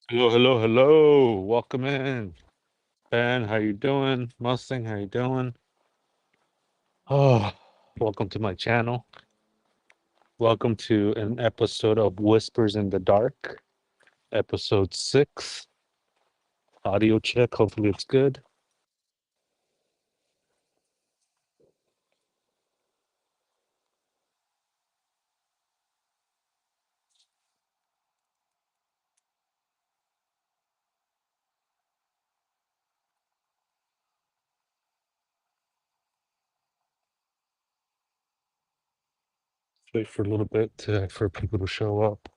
Hello, hello, hello. Welcome in. Ben, how you doing? Mustang, how you doing? Oh, welcome to my channel. Welcome to an episode of Whispers in the Dark, episode 6. Audio check. Hopefully it's good. Wait for a little bit for people to show up.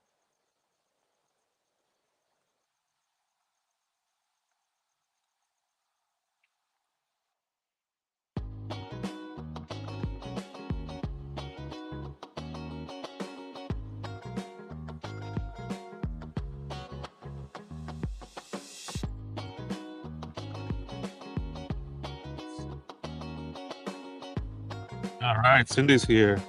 All right, Cindy's here.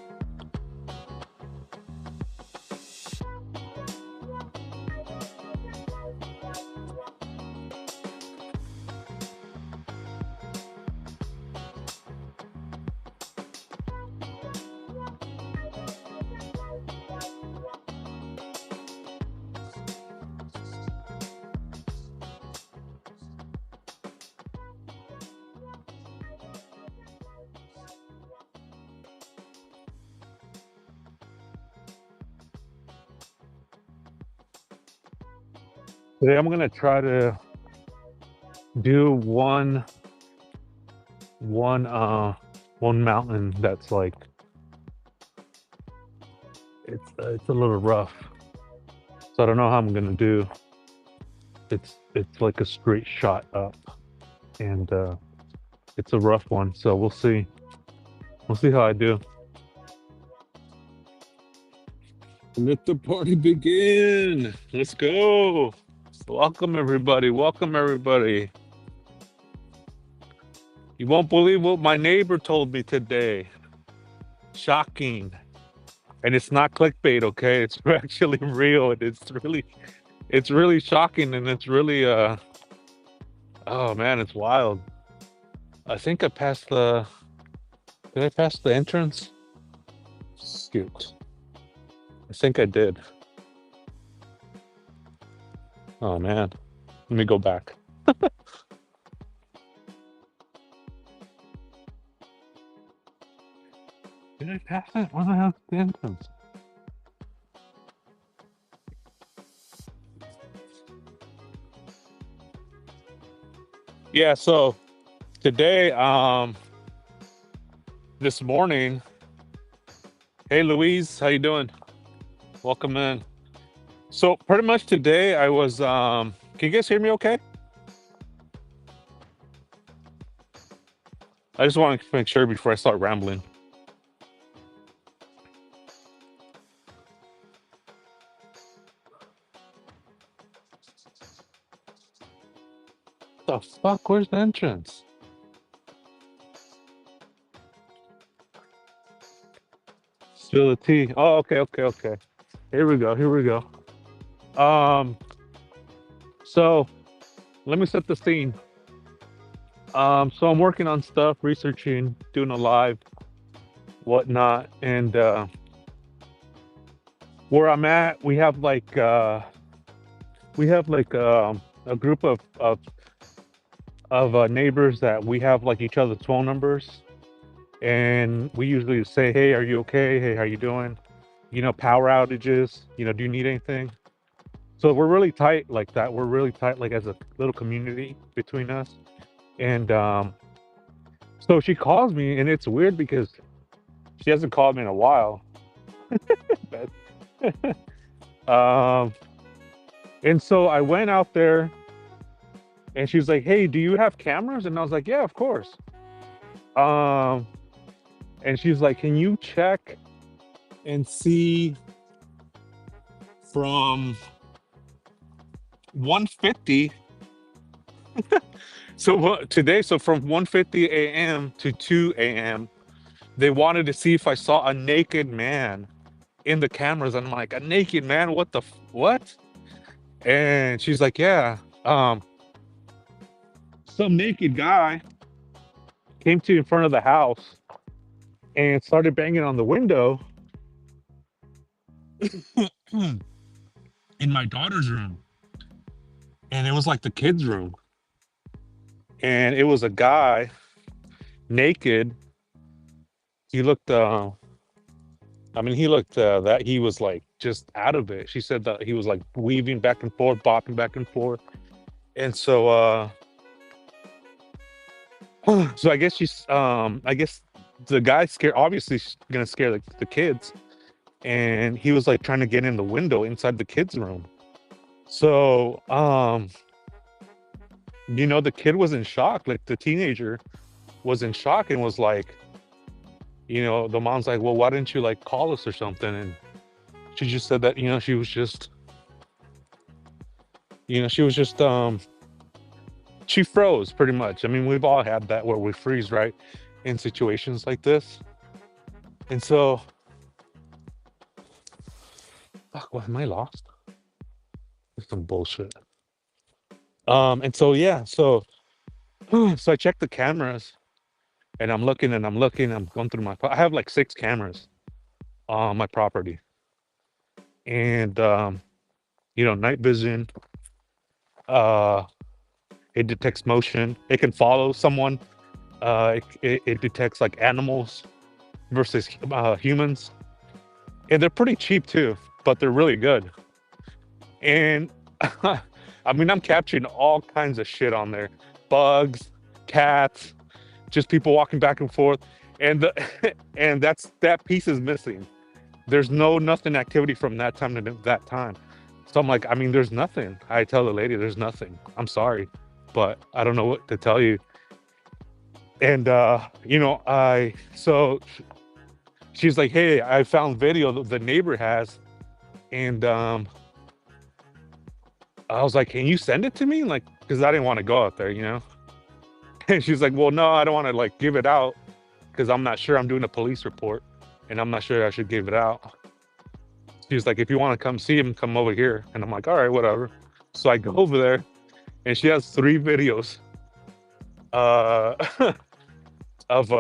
Today I'm gonna try to do one mountain that's like it's a little rough. So I don't know how I'm gonna do. It's like a straight shot up, and it's a rough one. So we'll see. We'll see how I do. Let the party begin. Let's go. Welcome everybody. Welcome everybody. You won't believe what my neighbor told me today. Shocking. And it's not clickbait, okay? It's actually real, and it's really shocking, and it's really oh man, it's wild. I think I passed the did I pass the entrance? Shoot. I think I did. Oh man. Let me go back. Did I pass it? Where the hell's the entrance? Yeah, so today, this morning, hey Louise, how you doing? Welcome in. So pretty much today I was can you guys hear me okay? I just want to make sure before I start rambling. The fuck, where's the entrance? Spill the tea. Oh, okay, okay, okay. Here we go, here we go. Um, so let me set the scene. So I'm working on stuff, researching, doing a live, whatnot, and where I'm at, we have like a group of neighbors that we have like each other's phone numbers, and we usually say, "Hey, are you okay? Hey, how you doing? You know, power outages. You know, do you need anything?" So we're really tight like that. We're really tight, like as a little community between us. And so she calls me, and it's weird because she hasn't called me in a while. um, and so I went out there, and she was like, "Hey, do you have cameras?" And I was like, "Yeah, of course." Um, and she's like, "Can you check and see from 1:50?" So what today? So from 1:50 a.m. to 2 a.m. they wanted to see if I saw a naked man in the cameras. And I'm like, a naked man? What? And she's like, yeah, some naked guy came to in front of the house and started banging on the window in my daughter's room. And it was like the kids' room. And it was a guy naked. He looked I mean, he looked that he was like just out of it. She said that he was like weaving back and forth, bopping back and forth. And so so I guess the guy scared, obviously gonna scare the kids, and he was like trying to get in the window inside the kids' room. So the kid was in shock, like the teenager was in shock and was like, the mom's like, well, why didn't you like call us or something? And she just said that, she was just she froze pretty much. I mean, we've all had that where we freeze, right? In situations like this. And so, fuck, what am I lost? That's some bullshit. And so yeah, so I checked the cameras and I'm looking and I'm looking, I'm going through I have like 6 cameras on my property. And night vision, uh it detects motion, it can follow someone, it detects like animals versus humans. And they're pretty cheap too, but they're really good. And I mean, I'm capturing all kinds of shit on there. Bugs, cats, just people walking back and forth. And and that piece is missing. There's nothing activity from that time to that time. So I'm like, I mean, there's nothing. I tell the lady, there's nothing. I'm sorry, but I don't know what to tell you. And so she's like, hey, I found video that the neighbor has. And I was like, can you send it to me? Like, because I didn't want to go out there, And she's like, well, no, I don't want to like give it out because I'm not sure. I'm doing a police report and I'm not sure I should give it out. She's like, if you want to come see him, come over here. And I'm like, all right, whatever. So I go over there and she has 3 videos uh of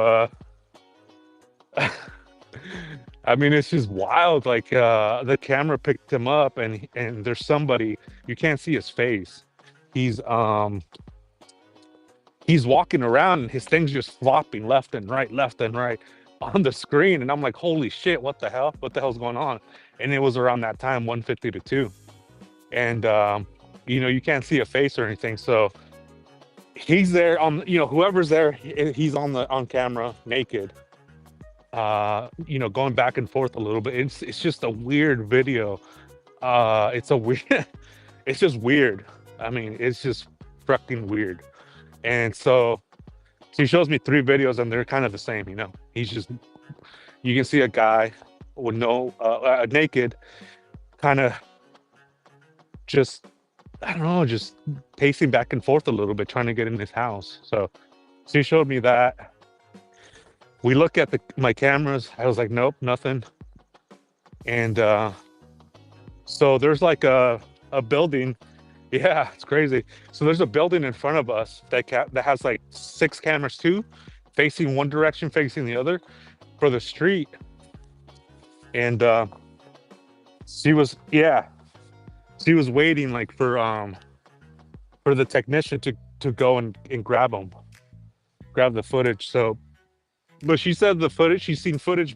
I mean, it's just wild. Like the camera picked him up and there's somebody, you can't see his face. He's walking around and his thing's just flopping left and right on the screen. And I'm like, holy shit, what the hell? What the hell's going on? And it was around that time, 1:50 to 2. And you can't see a face or anything. So he's there on, whoever's there, he's on camera naked. Going back and forth a little bit. It's just a weird video. It's a weird it's just weird. I mean, it's just fucking weird. And so she shows me 3 videos and they're kind of the same, He's just, you can see a guy with naked, kind of just, I don't know, just pacing back and forth a little bit, trying to get in his house. So she showed me that. We look at my cameras. I was like, nope, nothing. And so there's like a building. Yeah, it's crazy. So there's a building in front of us that has like 6 cameras too, facing one direction, facing the other for the street. And she was waiting like for the technician to go and grab the footage. So, but she said the footage, she's seen footage.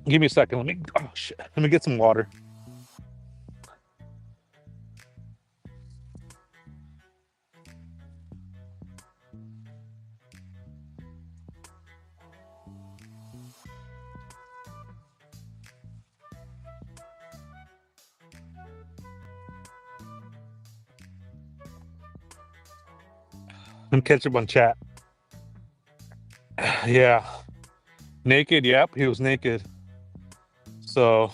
Give me a second. Let me get some water. And catch up on chat. Yeah. Naked, yep, he was naked. So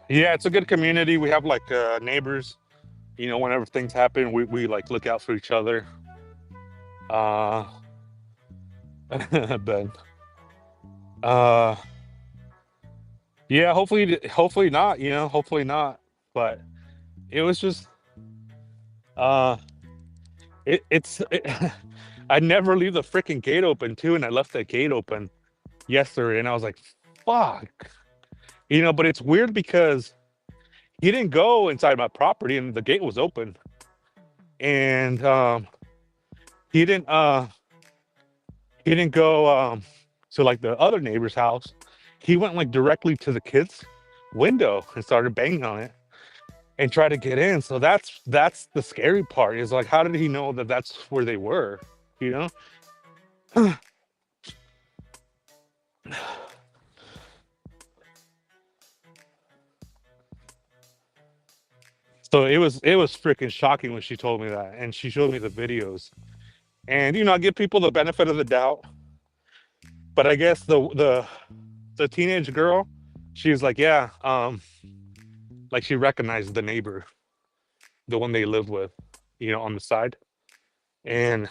yeah, it's a good community. We have like neighbors. Whenever things happen, we like look out for each other. Ben. Yeah, hopefully not, hopefully not. but it was just I never leave the freaking gate open too, and I left that gate open yesterday, and I was like, fuck. But it's weird because he didn't go inside my property and the gate was open. And he didn't go to like the other neighbor's house. He went like directly to the kids' window and started banging on it and tried to get in. So that's the scary part, is like, how did he know that that's where they were? So it was freaking shocking when she told me that, and she showed me the videos. And I give people the benefit of the doubt, but I guess the teenage girl, she was like, yeah, like she recognized the neighbor, the one they live with, on the side. And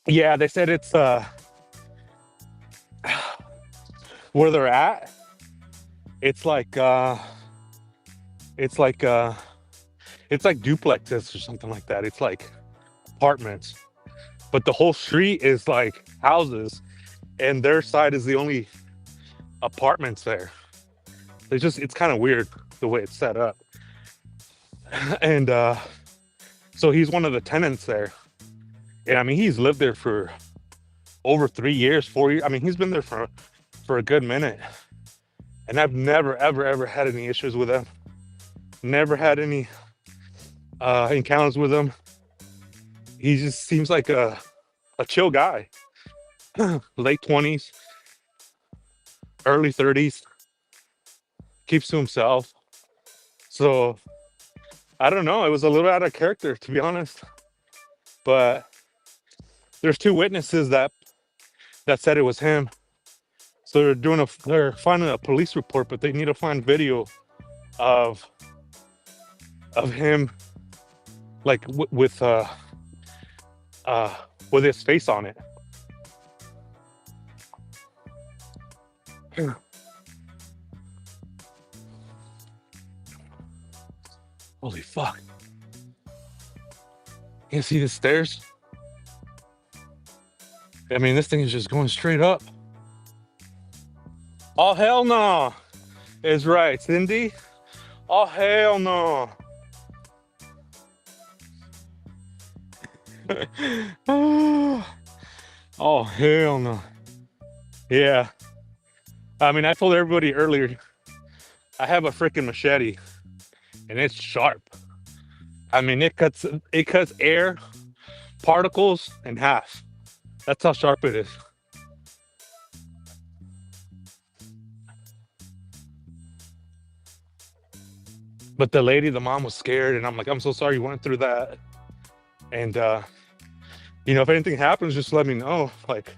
yeah, they said it's where they're at, it's like duplexes or something like that. It's like apartments, but the whole street is like houses, and their side is the only apartments there. It's kind of weird the way it's set up. And so he's one of the tenants there, and I mean, he's lived there for over 3 years, 4 years. I mean, he's been there for a good minute, and I've never ever had any issues with him. Never had any encounters with him. He just seems like a chill guy. Late 20s, early 30s, keeps to himself. So I don't know, it was a little out of character, to be honest, but there's 2 witnesses that said it was him. So they're finding a police report, but they need to find video of him, like with his face on it. Holy fuck. You see the stairs? I mean, this thing is just going straight up. Oh, hell no. Is right, Cindy. Oh, hell no. Oh, hell no. Yeah. I mean, I told everybody earlier, I have a freaking machete, and it's sharp. I mean, it cuts air particles in half. That's how sharp it is. But the mom was scared, and I'm like, I'm so sorry you went through that. And if anything happens, just let me know. Like,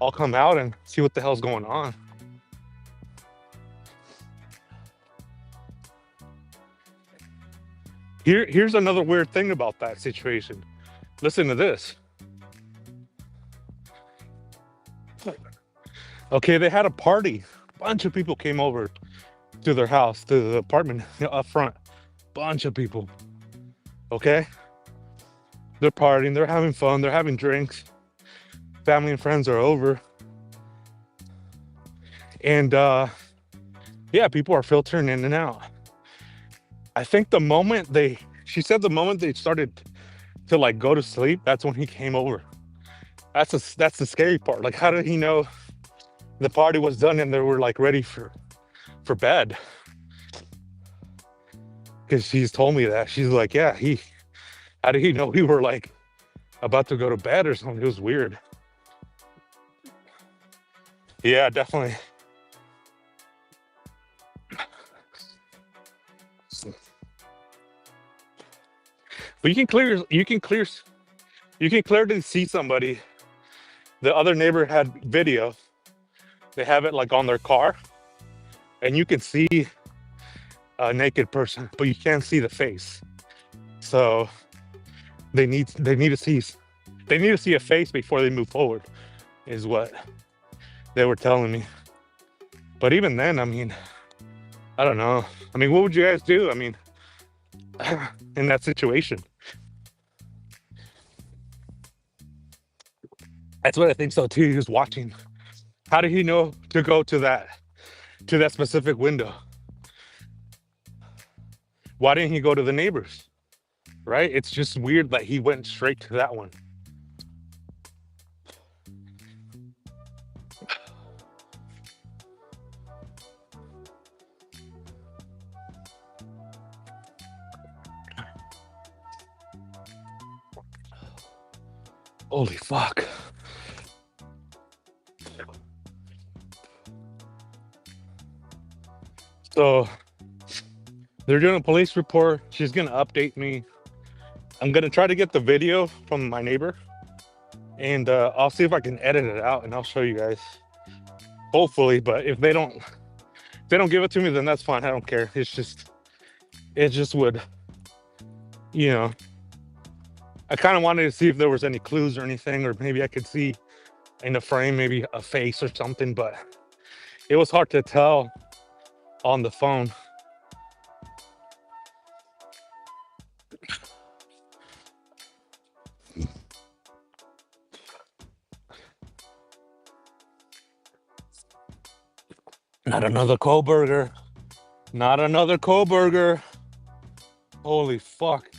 I'll come out and see what the hell's going on. Here's another weird thing about that situation. Listen to this. Okay, they had a party. A bunch of people came over to their house, to the apartment up front. Bunch of people. Okay? They're partying, they're having fun, they're having drinks. Family and friends are over. And yeah, people are filtering in and out. I think she said the moment they started to like go to sleep, that's when he came over. That's the scary part. Like, how did he know the party was done and they were like ready for bed? Because she's told me that. She's like, yeah, how did he know we were like about to go to bed or something? It was weird. Yeah, definitely. But you can clearly see somebody. The other neighbor had video. They have it like on their car, and you can see a naked person, but you can't see the face. So they need to see a face before they move forward, is what they were telling me. But even then, I mean, I don't know. I mean, what would you guys do? I mean, in that situation? That's what I think so too. He was watching. How did he know to go to that specific window? Why didn't he go to the neighbors? Right? It's just weird that he went straight to that one. Holy fuck. So they're doing a police report. She's gonna update me. I'm gonna try to get the video from my neighbor, and I'll see if I can edit it out, and I'll show you guys. Hopefully, but if they don't give it to me, then that's fine. I don't care. It just would, you know. I kind of wanted to see if there was any clues or anything, or maybe I could see in the frame maybe a face or something, but it was hard to tell on the phone. Not another Kohlberger. Not another Kohlberger. Holy fuck.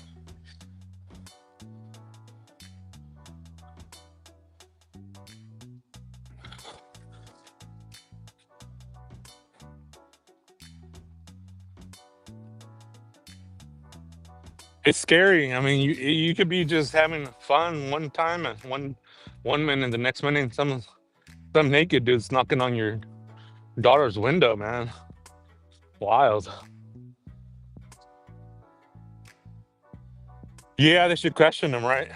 It's scary. I mean, you could be just having fun one time and one minute, the next minute some naked dude's knocking on your daughter's window, man. Wild. Yeah, they should question him, right?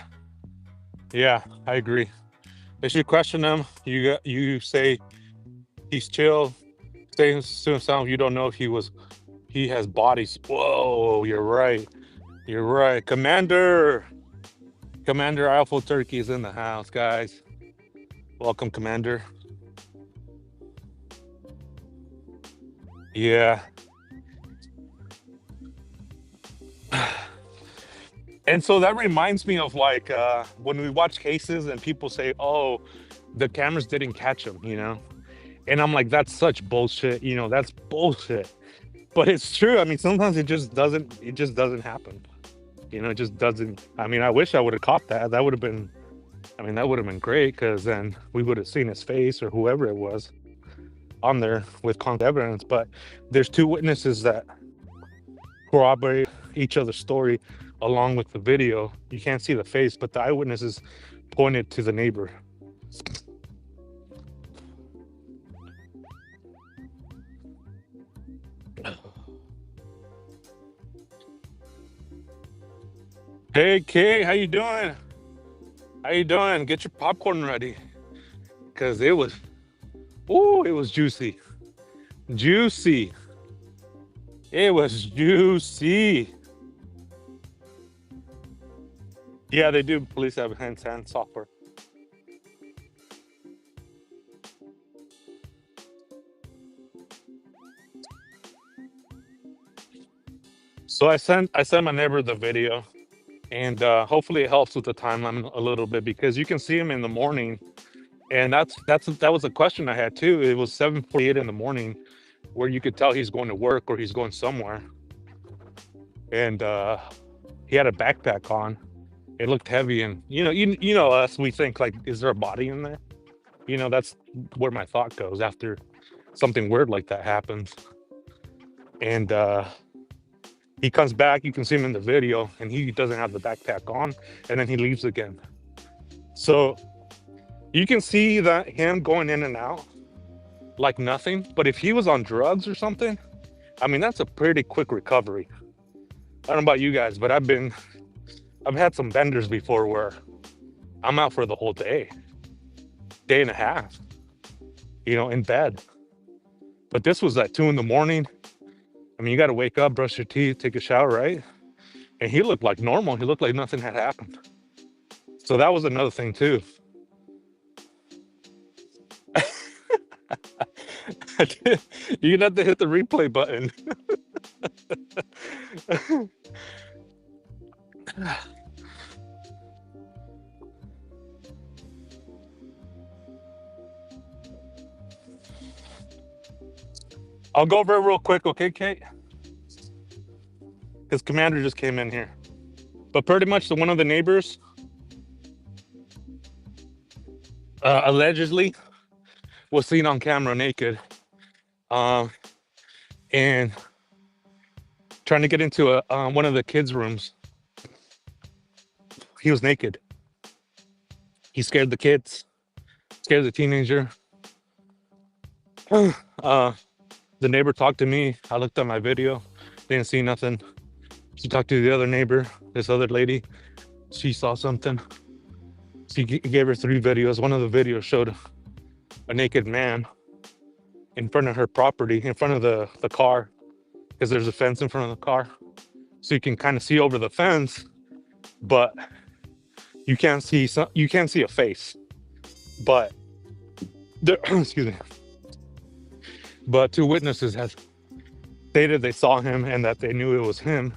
Yeah, I agree. They should question him. You say he's chill. Say to himself, you don't know if he has bodies. Whoa, you're right. You're right. Commander Alpha Turkey is in the house, guys. Welcome, Commander. Yeah. And so that reminds me of like when we watch cases and people say, "Oh, the cameras didn't catch him," you know, and I'm like, "That's such bullshit," you know. That's bullshit, but it's true. I mean, sometimes it just doesn't happen, you know. It just doesn't. I mean, I wish I would have caught that. That would have been, I mean, that would have been great because then we would have seen his face or whoever it was on there with concrete evidence. But there's two witnesses that corroborate each other's story along with the video. You can't see the face, but the eyewitnesses pointed to the neighbor. Hey Kay, how you doing? How you doing? Get your popcorn ready. Cause it was juicy. Juicy. It was juicy. Yeah, they do. Police have hand software. So I sent my neighbor the video, and hopefully it helps with the timeline a little bit because you can see him in the morning, and that was a question I had too. It was 7:48 in the morning, where you could tell he's going to work or he's going somewhere, and he had a backpack on. It looked heavy, and you know us. We think like, is there a body in there? You know, that's where my thought goes after something weird like that happens. And he comes back. You can see him in the video, and he doesn't have the backpack on, and then he leaves again. So you can see that him going in and out like nothing. But if he was on drugs or something, I mean, that's a pretty quick recovery. I don't know about you guys, but I've had some benders before where I'm out for the whole day and a half, you know, in bed. But this was at 2 a.m. I mean, you got to wake up, brush your teeth, take a shower, right? And he looked like normal. He looked like nothing had happened. So that was another thing too. You're gonna have to hit the replay button. I'll go over it real quick, okay, Kate? Because Commander just came in here. But pretty much one of the neighbors allegedly was seen on camera naked and trying to get into one of the kids' rooms. He was naked. He scared the kids, scared the teenager. The neighbor talked to me. I looked at my video, didn't see nothing. She talked to the other neighbor, this other lady. She saw something. She gave her 3 videos. One of the videos showed a naked man in front of her property, in front of the car, because there's a fence in front of the car. So you can kind of see over the fence, but you can't see a face. But there, excuse me. But 2 witnesses have stated they saw him and that they knew it was him,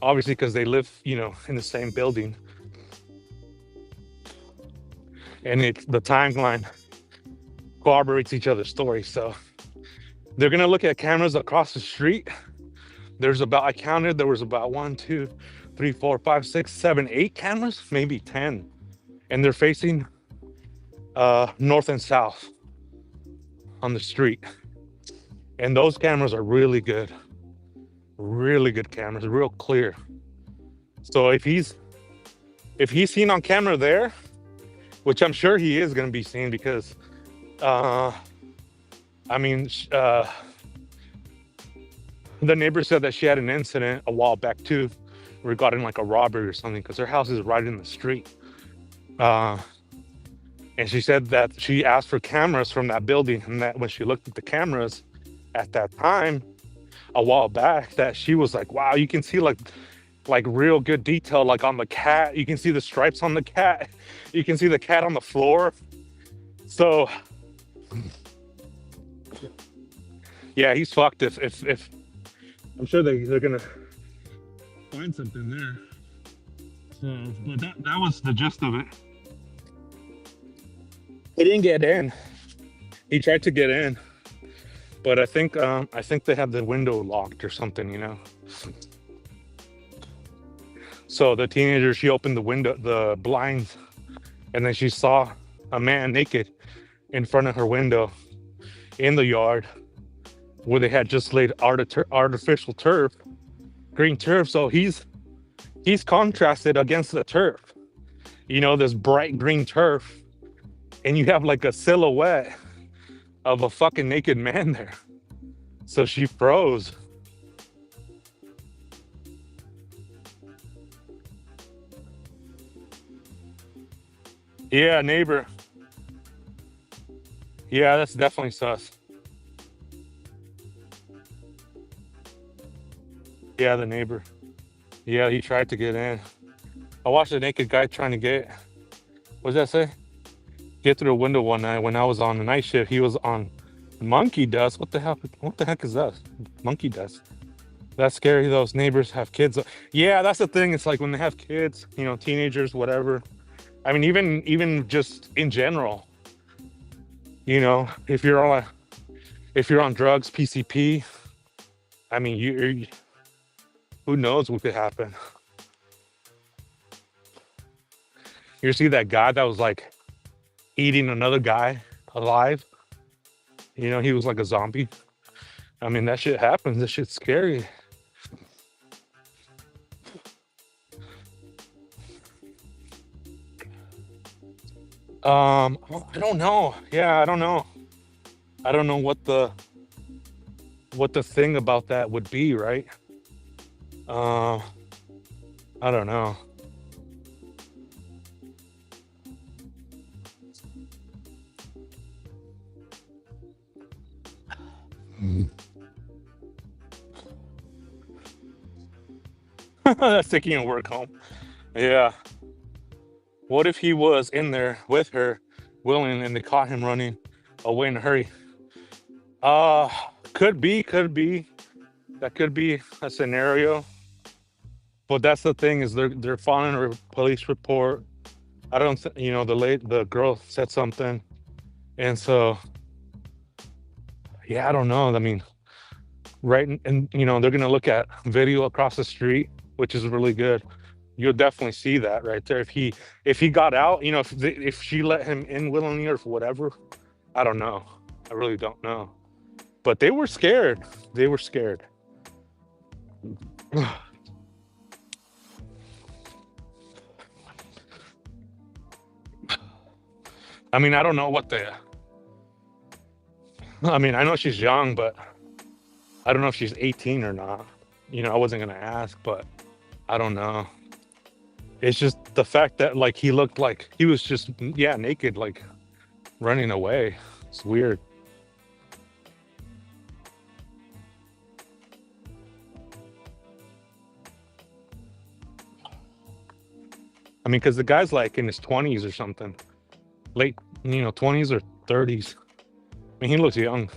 obviously because they live, in the same building. And the timeline corroborates each other's story. So they're gonna look at cameras across the street. I counted, there was about 1, 2, 3, 4, 5, 6, 7, 8 cameras, maybe 10. And they're facing north and south on the street. And those cameras are really good cameras, real clear. So if he's seen on camera there, which I'm sure he is going to be seen, because the neighbor said that she had an incident a while back too regarding like a robbery or something, because her house is right in the street. And she said that she asked for cameras from that building, and that when she looked at the cameras at that time a while back, that she was like, wow, you can see like real good detail, like on the cat. You can see the stripes on the cat. You can see the cat on the floor. So yeah, he's fucked. If I'm sure they're gonna find something there. So, but that was the gist of it. He didn't get in. He tried to get in, but I think they have the window locked or something, So the teenager, she opened the blinds, and then she saw a man naked in front of her window in the yard where they had just laid artificial turf, green turf. So he's contrasted against the turf, this bright green turf, and you have like a silhouette of a fucking naked man there. So she froze. Yeah, neighbor. Yeah, that's definitely sus. Yeah, the neighbor. Yeah, he tried to get in. I watched a naked guy trying to get, what does that say? Get through a window one night when I was on the night shift. He was on monkey dust. What the heck is that? Monkey dust. That's scary. Those neighbors have kids. Yeah, that's the thing. It's like when they have kids, teenagers, whatever. I mean, even just in general, if you're on drugs, PCP, I mean, who knows what could happen? You see that guy that was like eating another guy alive? He was like a zombie. I mean, that shit happens. That shit's scary. I don't know. Yeah, I don't know. I don't know what the thing about that would be, right? I don't know. That's taking a work home. Yeah. What if he was in there with her, willing, and they caught him running away in a hurry? Uh, could be. That could be a scenario. But that's the thing is they're filing a police report. I don't, the girl said something, and so yeah, I don't know. I mean, right, and they're gonna look at video across the street, which is really good. You'll definitely see that right there. If he got out, if she let him in willingly or for whatever, I don't know. I really don't know. But they were scared. They were scared. I mean, I don't know what the. I mean, I know she's young, but I don't know if she's 18 or not. I wasn't gonna ask, but I don't know. It's just the fact that like he looked like he was just yeah naked, like running away. It's weird. I mean, because the guy's like in his 20s or something, late 20s or 30s. I mean, he looks young.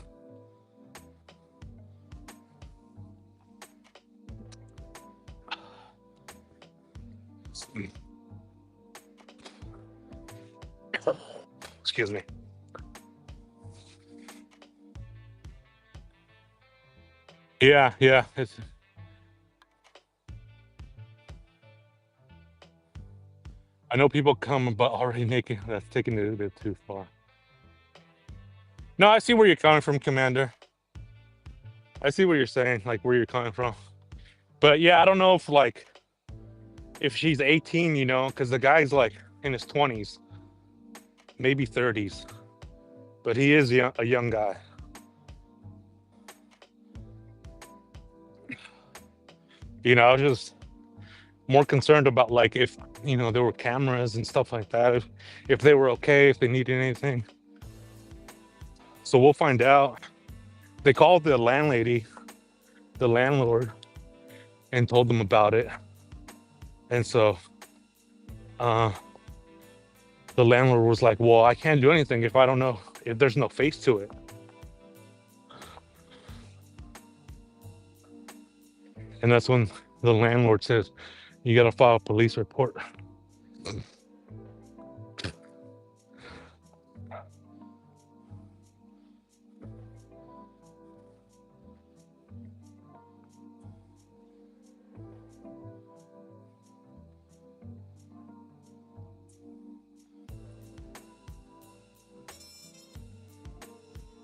Excuse me. Yeah, yeah. I know people come, but already naked. That's taking it a bit too far. No, I see where you're coming from, Commander. I see what you're saying, like where you're coming from. But yeah, I don't know if she's 18, because the guy's like in his 20s, maybe 30s, but he is a young guy. I was just more concerned about like if there were cameras and stuff like that, if they were okay, if they needed anything. So we'll find out. They called the landlady, the landlord, and told them about it. And so the landlord was like, well, I can't do anything if I don't know, if there's no face to it. And that's when the landlord says, you got to file a police report.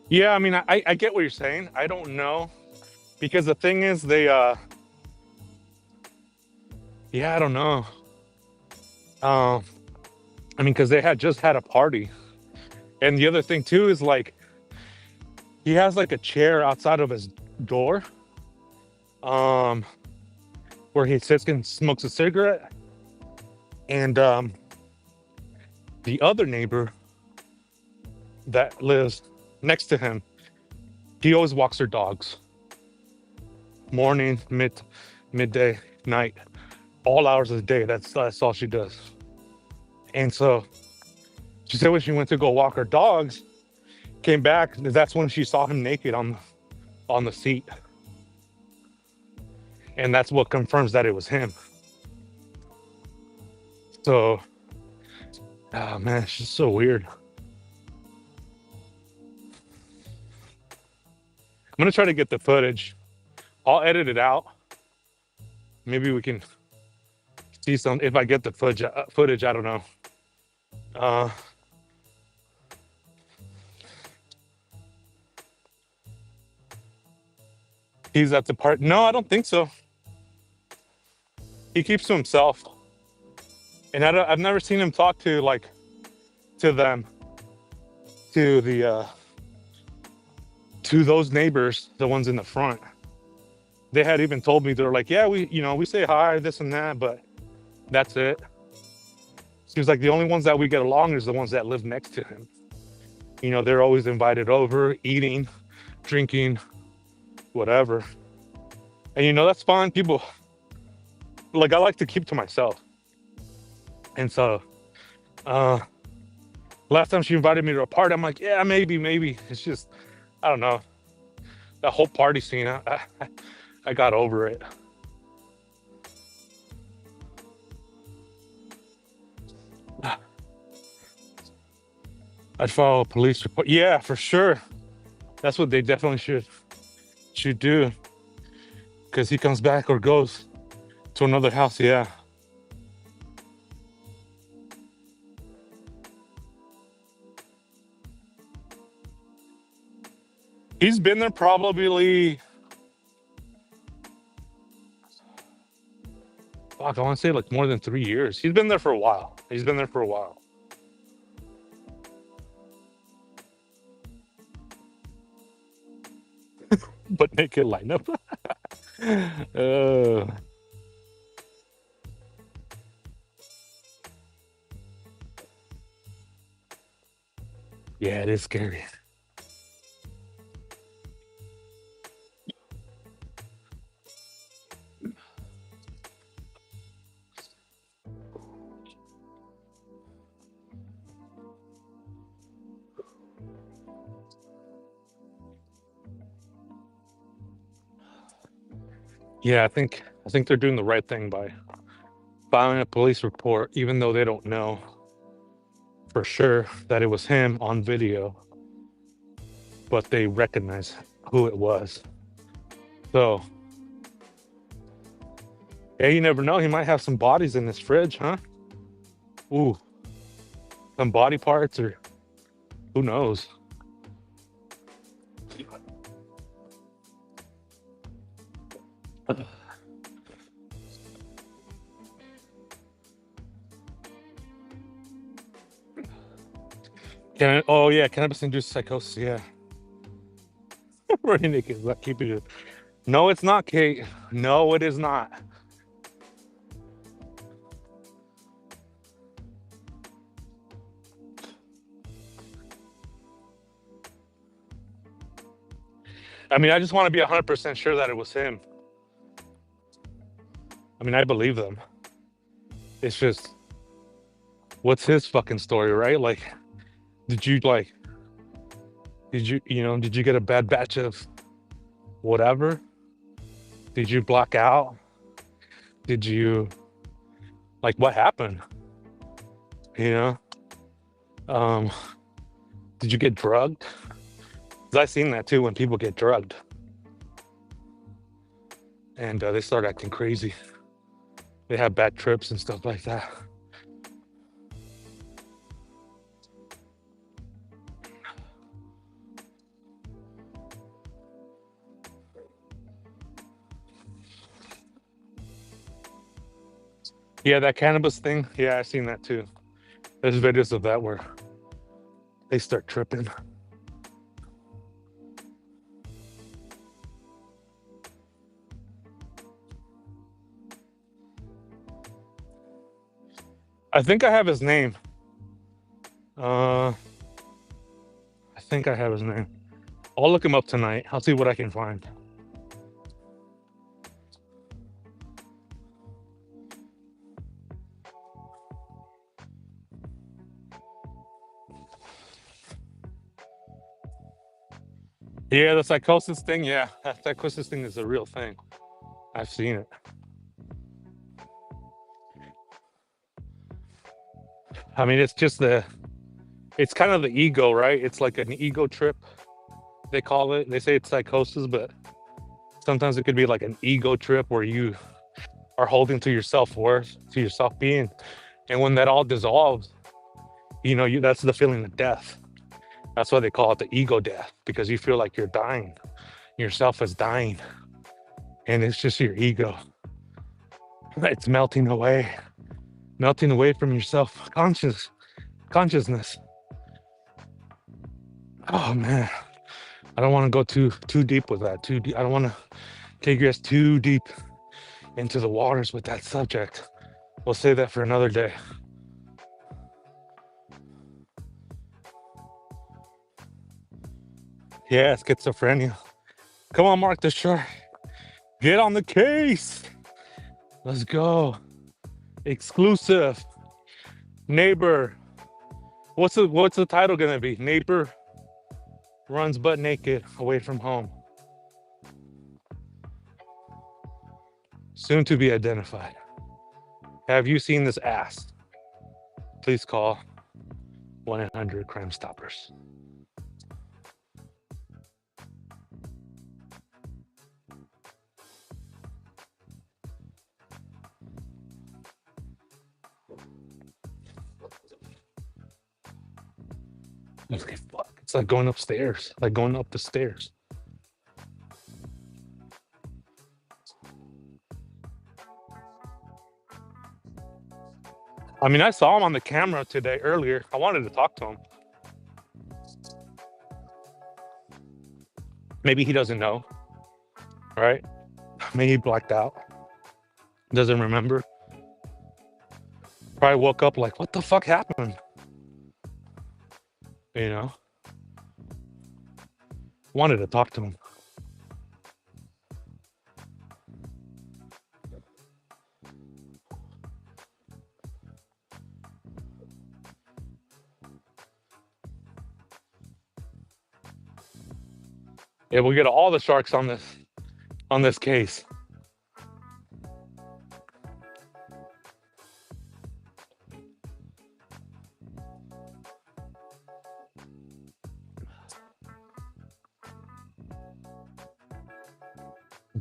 Yeah, I mean, I get what you're saying. I don't know. Because the thing is, yeah, I don't know. I mean, because they had just had a party. And the other thing, too, is like, he has like a chair outside of his door where he sits and smokes a cigarette. And the other neighbor that lives next to him, he always walks her dogs. Morning, midday, night, all hours of the day. That's all she does. And so she said when she went to go walk her dogs, came back, that's when she saw him naked on the seat. And that's what confirms that it was him. So, oh man, it's just so weird. I'm gonna try to get the footage. I'll edit it out. Maybe we can see some if I get the footage. I don't know. He's at the part. No, I don't think so. He keeps to himself, and I've never seen him talk to them, to the to those neighbors, the ones in the front. They had even told me they're like, yeah, we say hi, this and that, but that's it. Seems like the only ones that we get along is the ones that live next to him. They're always invited over, eating, drinking, whatever. And that's fine. People, like, I like to keep to myself. And so last time she invited me to a party, I'm like, yeah, maybe. It's just, I don't know. the whole party scene. I got over it. I'd file a police report. Yeah, for sure. That's what they definitely should do. Because he comes back or goes to another house. Yeah. He's been there probably, fuck, I want to say like more than 3 years. He's been there for a while. He's been there for a while. But naked lineup. uh, yeah, it is scary. Yeah, I think they're doing the right thing by filing a police report, even though they don't know for sure that it was him on video, but they recognize who it was. So, yeah, you never know. He might have some bodies in his fridge, huh? Ooh, some body parts, or who knows? Oh yeah, cannabis-induced psychosis. Yeah, Running naked. Keep it. No, it's not, Kate. No, it is not. I mean, I just want to be 100% sure that it was him. I mean, I believe them. It's just, what's his fucking story, right? Like, did you did you get a bad batch of whatever? Did you block out? Did you, like, what happened? You know? Um, did you get drugged? Because I've seen that too when people get drugged and they start acting crazy. They have bad trips and stuff like that. Yeah, that cannabis thing. Yeah, I've seen that too. There's videos of that where they start tripping. I think I have his name. I think I have his name. I'll look him up tonight. I'll see what I can find. Yeah, the psychosis thing. Yeah, that psychosis thing is a real thing. I've seen it. I mean, it's just it's kind of the ego, right? It's like an ego trip, they call it. They say it's psychosis, but sometimes it could be like an ego trip where you are holding to your self-worth, to your self-being. And when that all dissolves, that's the feeling of death. That's why they call it the ego death, because you feel like you're dying. Yourself is dying. And it's just your ego. It's melting away from your consciousness. Oh man. I don't want to go too deep with that. Too deep. I don't want to take you guys too deep into the waters with that subject. We'll save that for another day. Yeah, schizophrenia. Come on, Mark the Shark. Get on the case. Let's go. Exclusive. Neighbor. What's the title gonna be? Neighbor runs butt naked away from home. soon to be identified. Have you seen this ass? Please call 1-800 Crime Stoppers. Okay, fuck. It's like going upstairs, like going up the stairs. I mean, I saw him on the camera today earlier. I wanted to talk to him. Maybe he doesn't know, right? Maybe he blacked out, doesn't remember. Probably woke up like, what the fuck happened? You know? Wanted to talk to him. Yeah, we'll get all the sharks on this case.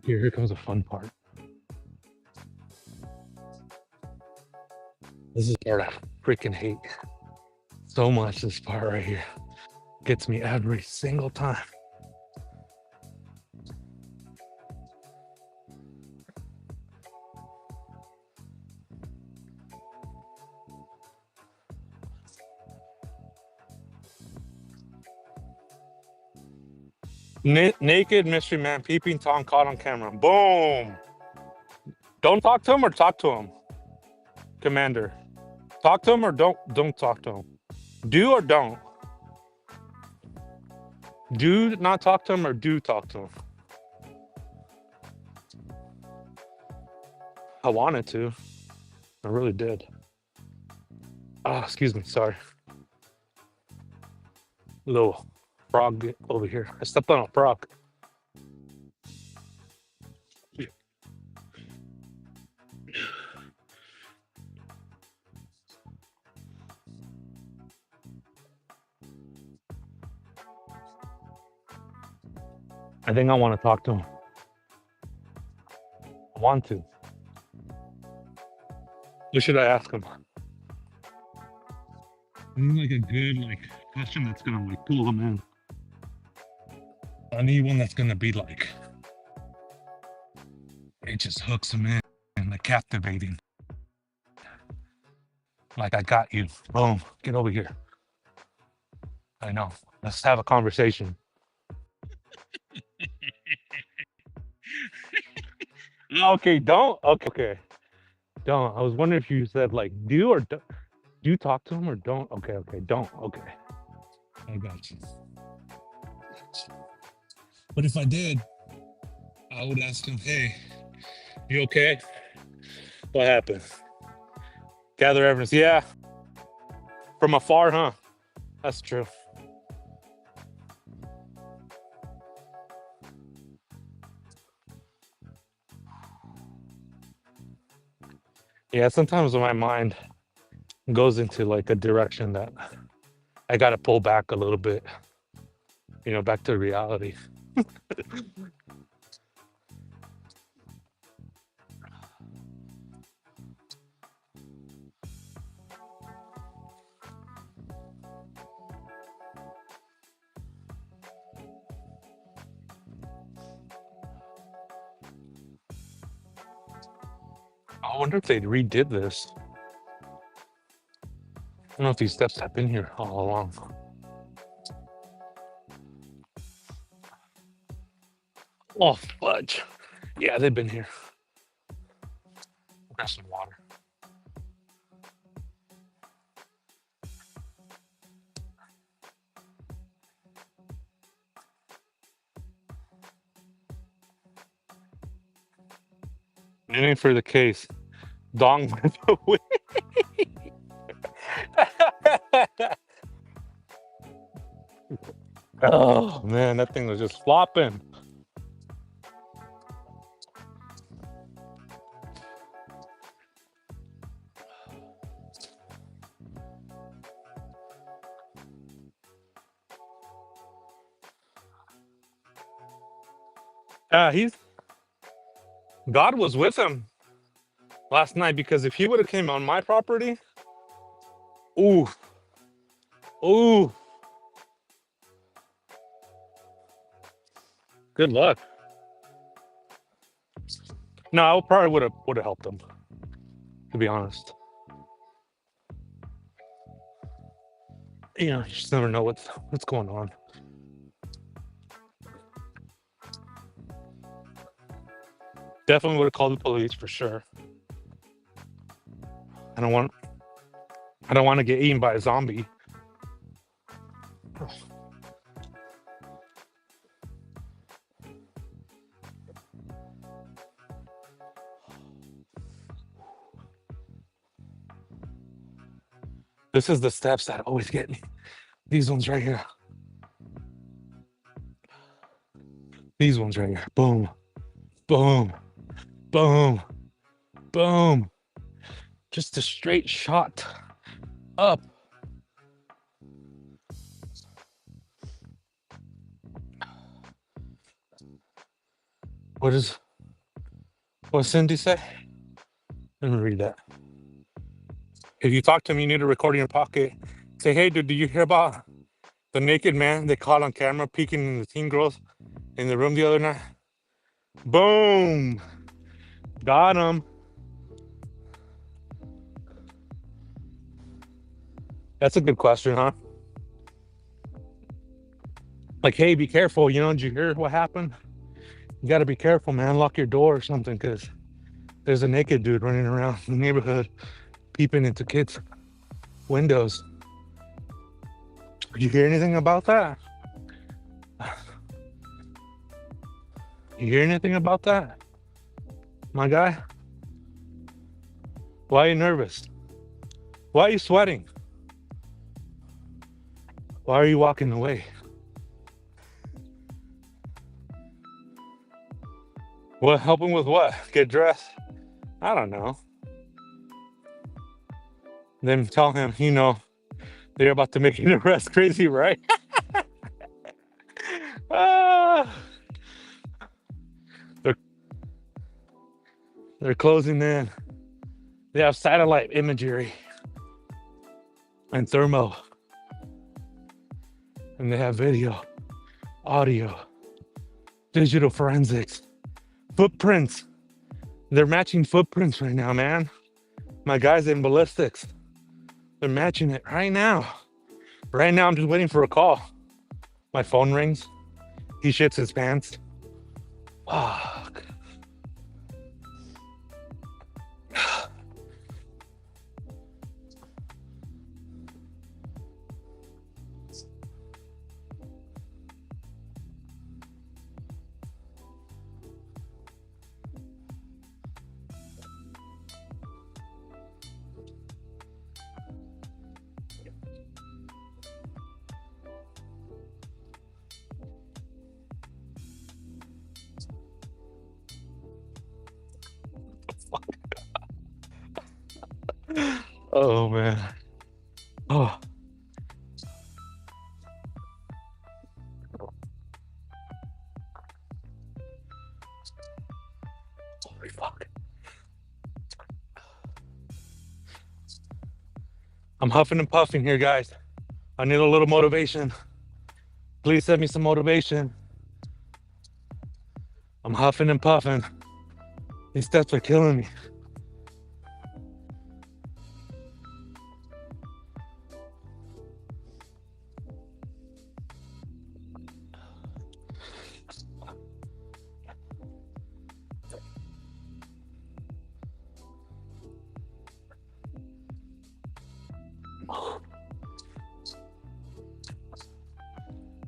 Here comes the fun part. This is the part I freaking hate so much. This part right here gets me every single time. Naked mystery man peeping Tom caught on camera. Boom. Don't talk to him or talk to him, Commander. Talk to him or don't talk to him. Do or don't. Do not talk to him or do talk to him. I wanted to. I really did. Oh, excuse me. Sorry. Little frog over here. I stepped on a frog. I think I want to talk to him. I want to. What should I ask him? I need like a good question that's gonna pull him in. I need one that's gonna be like, it just hooks him in and captivating. Like, I got you. Boom. Get over here. I know. Let's have a conversation. Okay, don't. Okay. Don't. I was wondering if you said do or do you talk to him or don't? Okay, don't. Okay. I got you. But if I did, I would ask him, hey, you okay? What happened? Gather evidence. Yeah. From afar, huh? That's true. Yeah, sometimes when my mind goes into a direction that I got to pull back a little bit, back to reality. I wonder if they redid this. I don't know if these steps have been here all along. Oh, fudge. Yeah, they've been here. Grab some water. Waiting for the case. Dong went away. Oh man, that thing was just flopping. God was with him last night, because if he would have came on my property, ooh, ooh, good luck. No, I probably would have helped him, to be honest. You know, you just never know what's going on. Definitely would have called the police for sure. I don't want to get eaten by a zombie. This is the steps that always get me. These ones right here. These ones right here. Boom, boom, boom, boom. Just a straight shot up. What Cindy say? Let me read that. If you talk to him, you need to record in your pocket. Say, hey, dude, did you hear about the naked man they caught on camera peeking in the teen girls in the room the other night? Boom. Got him. That's a good question, huh? Like, hey, be careful. You know, did you hear what happened? You got to be careful, man. Lock your door or something, because there's a naked dude running around the neighborhood peeping into kids' windows. Did you hear anything about that? You hear anything about that, my guy? Why are you nervous? Why are you sweating? Why are you walking away? What, helping with what? Get dressed? I don't know. Then tell him, you know, they're about to make an arrest. Crazy, right? They're closing in. They have satellite imagery and thermo. And they have video, audio, digital forensics, footprints. They're matching footprints right now, man. My guys in ballistics, they're matching it right now. Right now, I'm just waiting for a call. My phone rings. He shits his pants. Fuck. Oh man. Oh. Holy fuck. I'm huffing and puffing here, guys. I need a little motivation. Please send me some motivation. I'm huffing and puffing. These steps are killing me.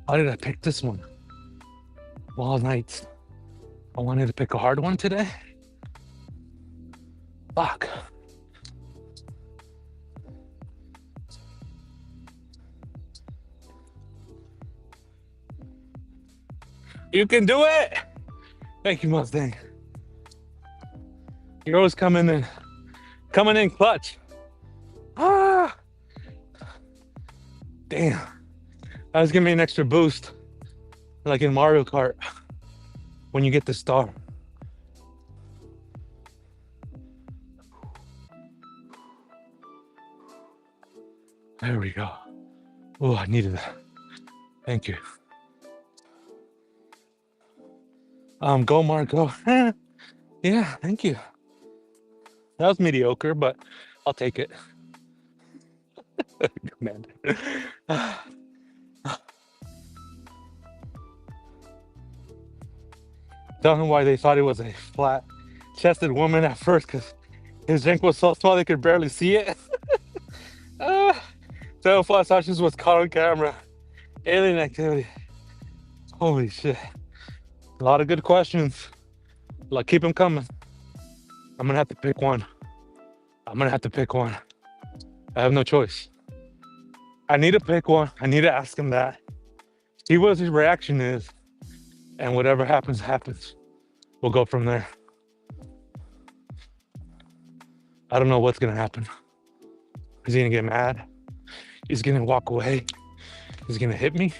How did I pick this one? Wall nights. I wanted to pick a hard one today. Fuck. You can do it. Thank you, Mustang. You're always coming in clutch. Ah. Damn. That was giving me an extra boost, like in Mario Kart. when you get the star. There we go. Oh, I needed that. Thank you. Go Marco. Yeah, thank you. That was mediocre, but I'll take it. Man. Don't know why they thought it was a flat-chested woman at first, because his drink was so small they could barely see it. So flash Sasha's was caught on camera. Alien activity. Holy shit. A lot of good questions. Like, keep them coming. I'm gonna have to pick one. I have no choice. I need to pick one. I need to ask him that. See what his reaction is. And whatever happens, happens. We'll go from there. I don't know what's gonna happen. Is he gonna get mad? He's gonna walk away. He's gonna hit me.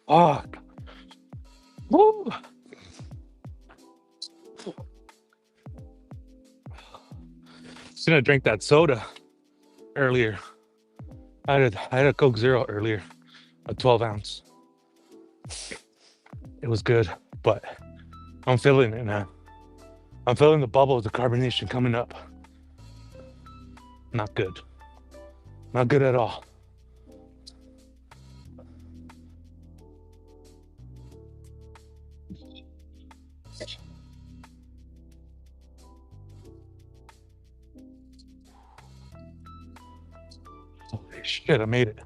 Fuck. Woo. Just gonna drink that soda earlier. I had a Coke Zero earlier, a 12-ounce. It was good, but I'm feeling it now. I'm feeling the bubble of the carbonation coming up. Not good. Not good at all. Holy shit, I made it.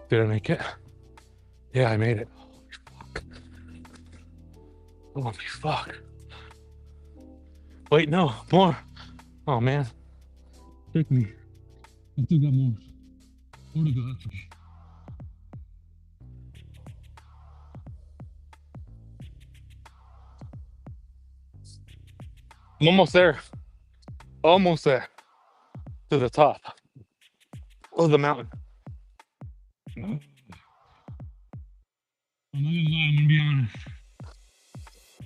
Did I make it? Yeah, I made it. Holy fuck. Wait, no, more. Oh man. Take me. I still got more. More to go. That's okay. I'm almost there. Almost there. To the top of the mountain. I'm not gonna lie, I'm gonna be honest.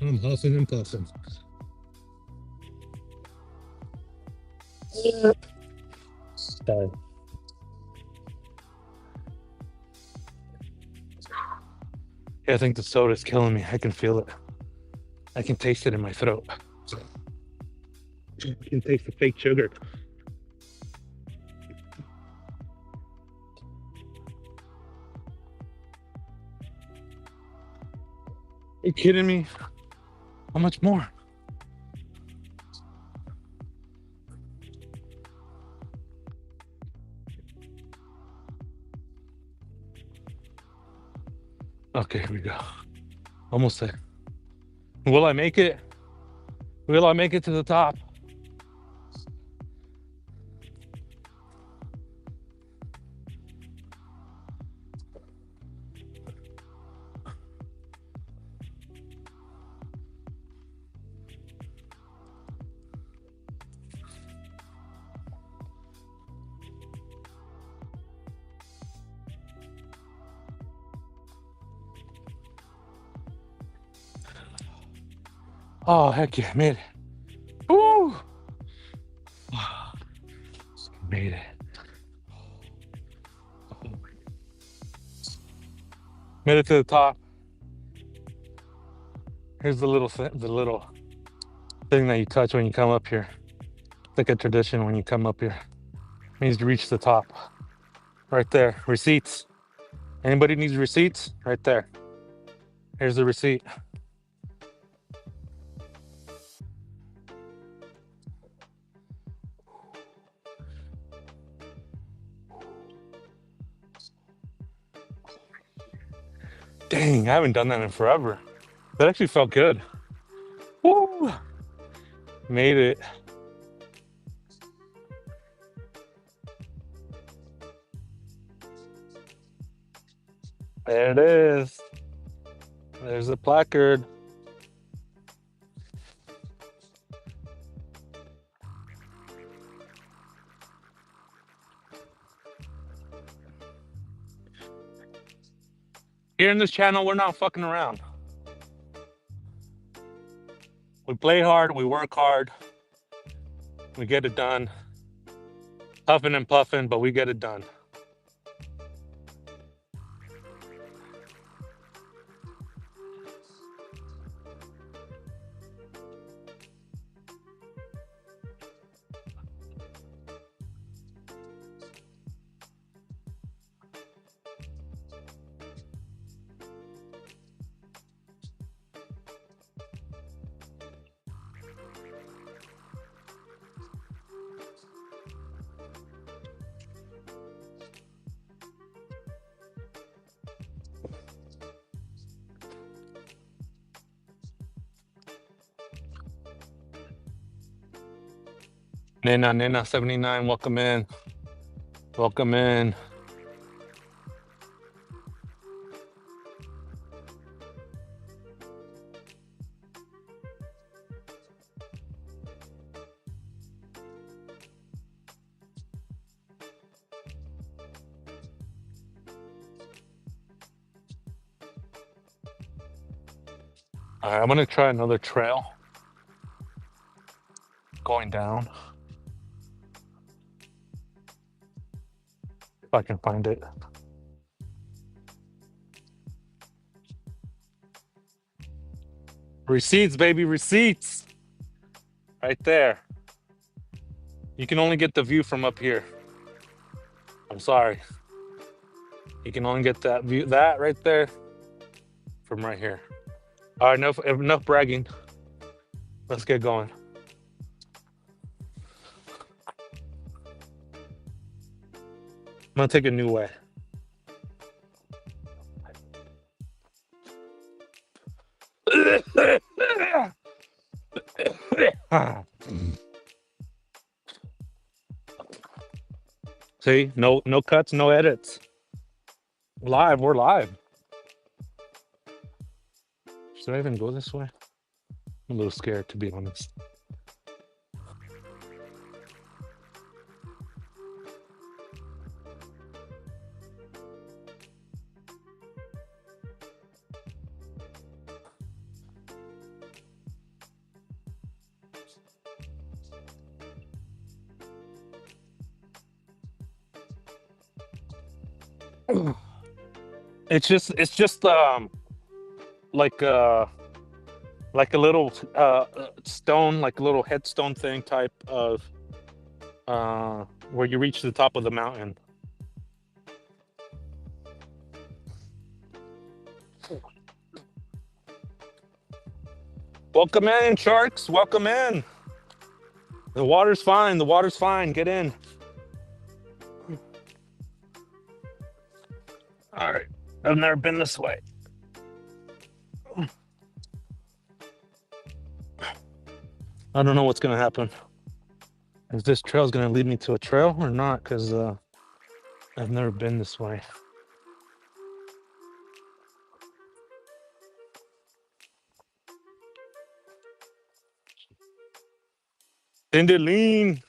I'm hustling and puffing. Sorry. Yeah, I think the soda's killing me. I can feel it. I can taste it in my throat. I can taste the fake sugar. Are you kidding me? How much more? Okay, here we go. Almost there. Will I make it? Will I make it to the top? Oh, heck yeah, made it. Woo! Made it. Made it to the top. Here's the little thing that you touch when you come up here. It's like a tradition when you come up here. It means to reach the top. Right there. Receipts. Anybody needs receipts? Right there. Here's the receipt. Dang, I haven't done that in forever. That actually felt good. Woo! Made it. There it is. There's the placard. Here in this channel, we're not fucking around. We play hard, we work hard, we get it done. Huffing and puffing, but we get it done. Nena 79, welcome in. Welcome in. All right, I'm gonna try another trail. Going down. If I can find it. Receipts, baby, receipts. Right there. You can only get the view from up here. I'm sorry. You can only get that view, that right there, from right here. All right, enough bragging. Let's get going. I'm gonna take a new way. See, no cuts, no edits. Live, we're live. Should I even go this way? I'm a little scared, to be honest. It's just like a little stone, like a little headstone thing type of where you reach the top of the mountain. Welcome in, sharks. Welcome in. The water's fine. The water's fine. Get in. All right. I've never been this way. I don't know what's gonna happen. Is this trail's gonna lead me to a trail or not? Because I've never been this way. Cindy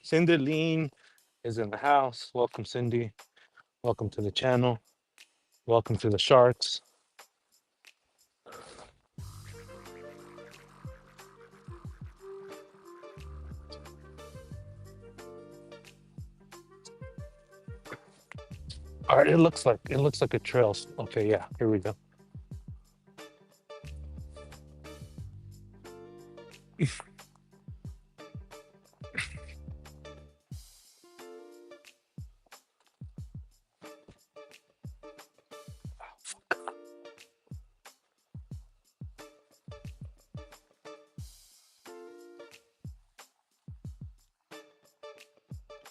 is in the house. Welcome, Cindy. Welcome to the channel. Welcome to the sharks. All right, it looks like a trail. Okay, yeah, here we go.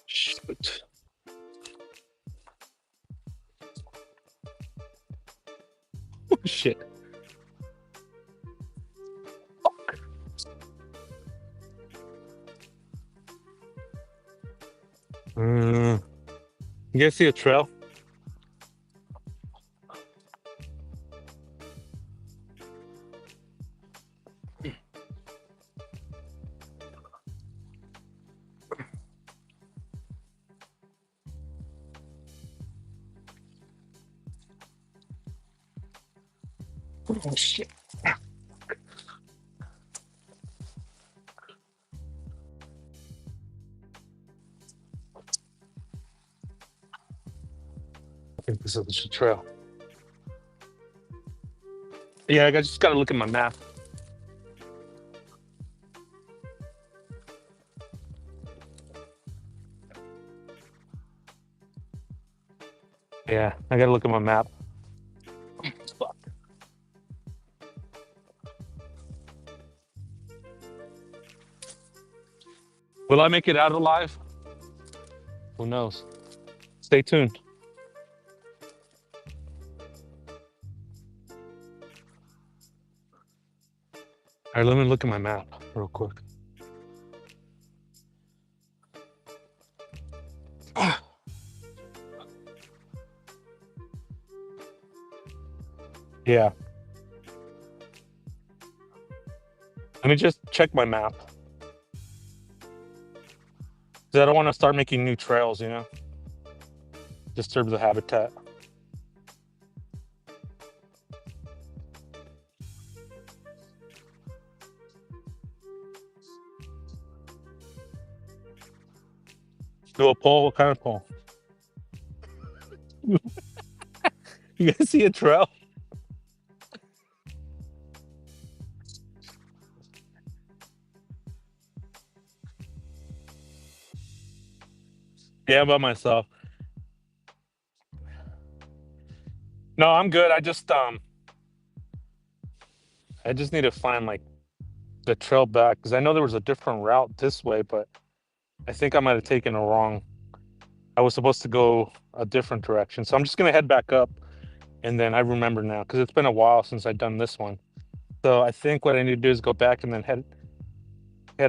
Shoot. Oh, shit. Fuck. You guys see a trail? Oh shit. I think this is the trail. Yeah, I just gotta look at my map. Yeah, I gotta look at my map. Fuck. Will I make it out alive? Who knows? Stay tuned. All right, let me look at my map real quick. Yeah. Let me just check my map. 'Cause I don't want to start making new trails, you know? Disturb the habitat. Do a pole? What kind of pole? You guys see a trail? Yeah, by myself. No, I'm good. I just need to find like the trail back because I know there was a different route this way, but I think I might have taken a wrong. I was supposed to go a different direction, so I'm just gonna head back up, and then I remember now because it's been a while since I've done this one. So I think what I need to do is go back and then head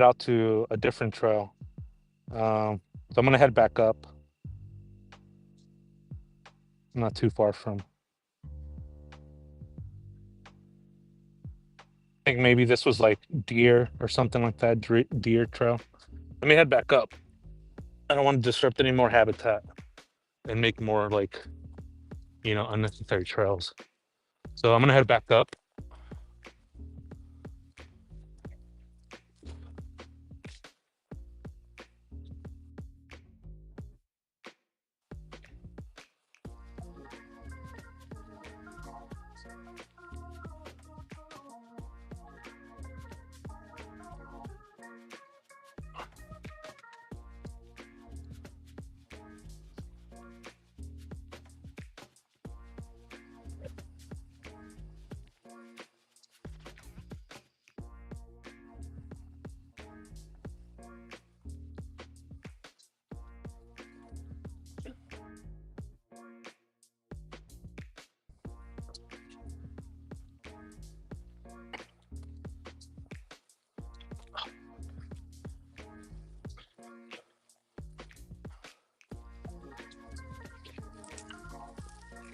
out to a different trail. So I'm gonna head back up. I'm not too far from. I think maybe this was like deer or something like that. Deer trail. Let me head back up. I don't want to disrupt any more habitat and make more like, unnecessary trails. So I'm gonna head back up.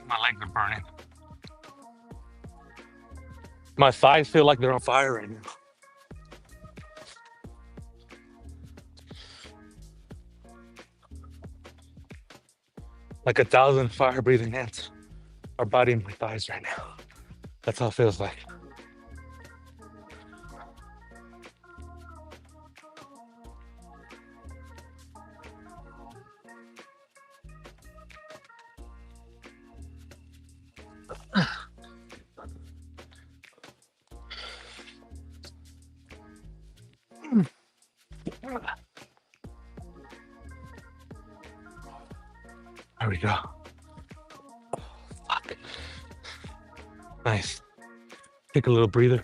My legs are burning. My thighs feel like they're on fire right now. Like 1,000 fire-breathing ants are biting my thighs right now. That's how it feels like. There we go. Fuck. Nice. Take a little breather.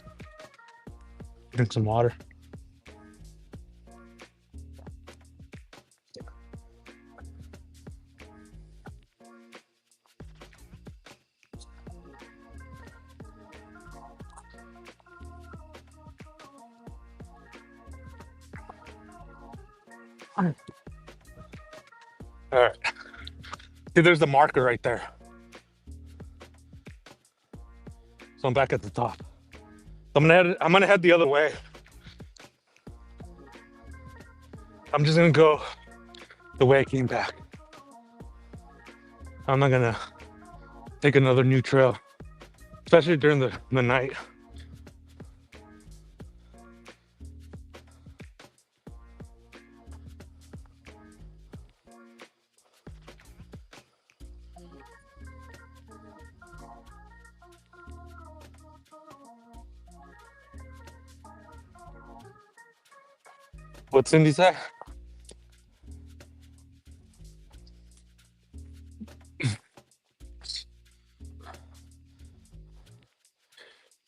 Drink some water. All right. See, there's the marker right there. So I'm back at the top. I'm gonna head the other way. I'm just gonna go the way I came back. I'm not gonna take another new trail especially during the night. What Cindy say?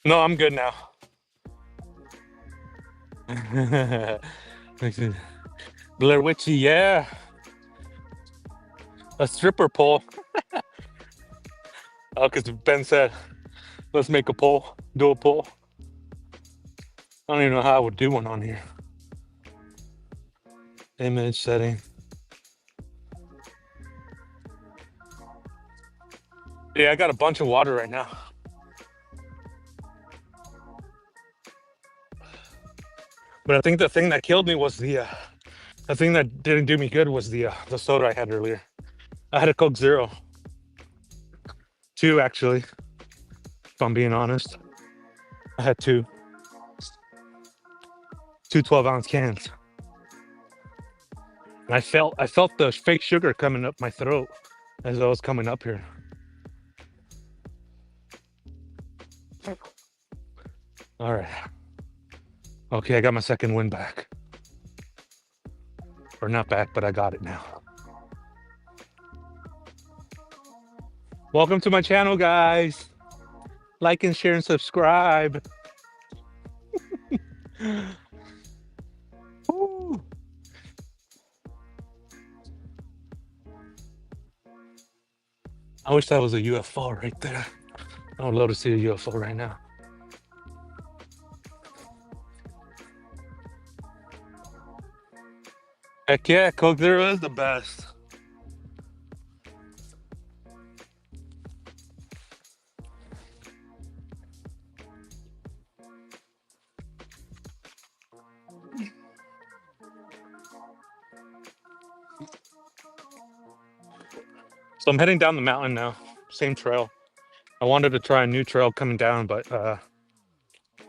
No, I'm good now. Blair Witchy, yeah. A stripper pole. Oh, because Ben said, let's make a poll, do a poll. I don't even know how I would do one on here. Image setting. Yeah, I got a bunch of water right now. But I think the thing that killed me was the thing that didn't do me good was the soda I had earlier. I had a Coke Zero. 2, actually, if I'm being honest. I had 2 12-ounce cans. And I felt the fake sugar coming up my throat as I was coming up here. All right. Okay, I got my second win back. Or not back, but I got it now. Welcome to my channel, guys. Like and share and subscribe. Woo. I wish that was a UFO right there. I would love to see a UFO right now. Heck yeah, Coke Zero is the best. So I'm heading down the mountain now. Same trail. I wanted to try a new trail coming down, but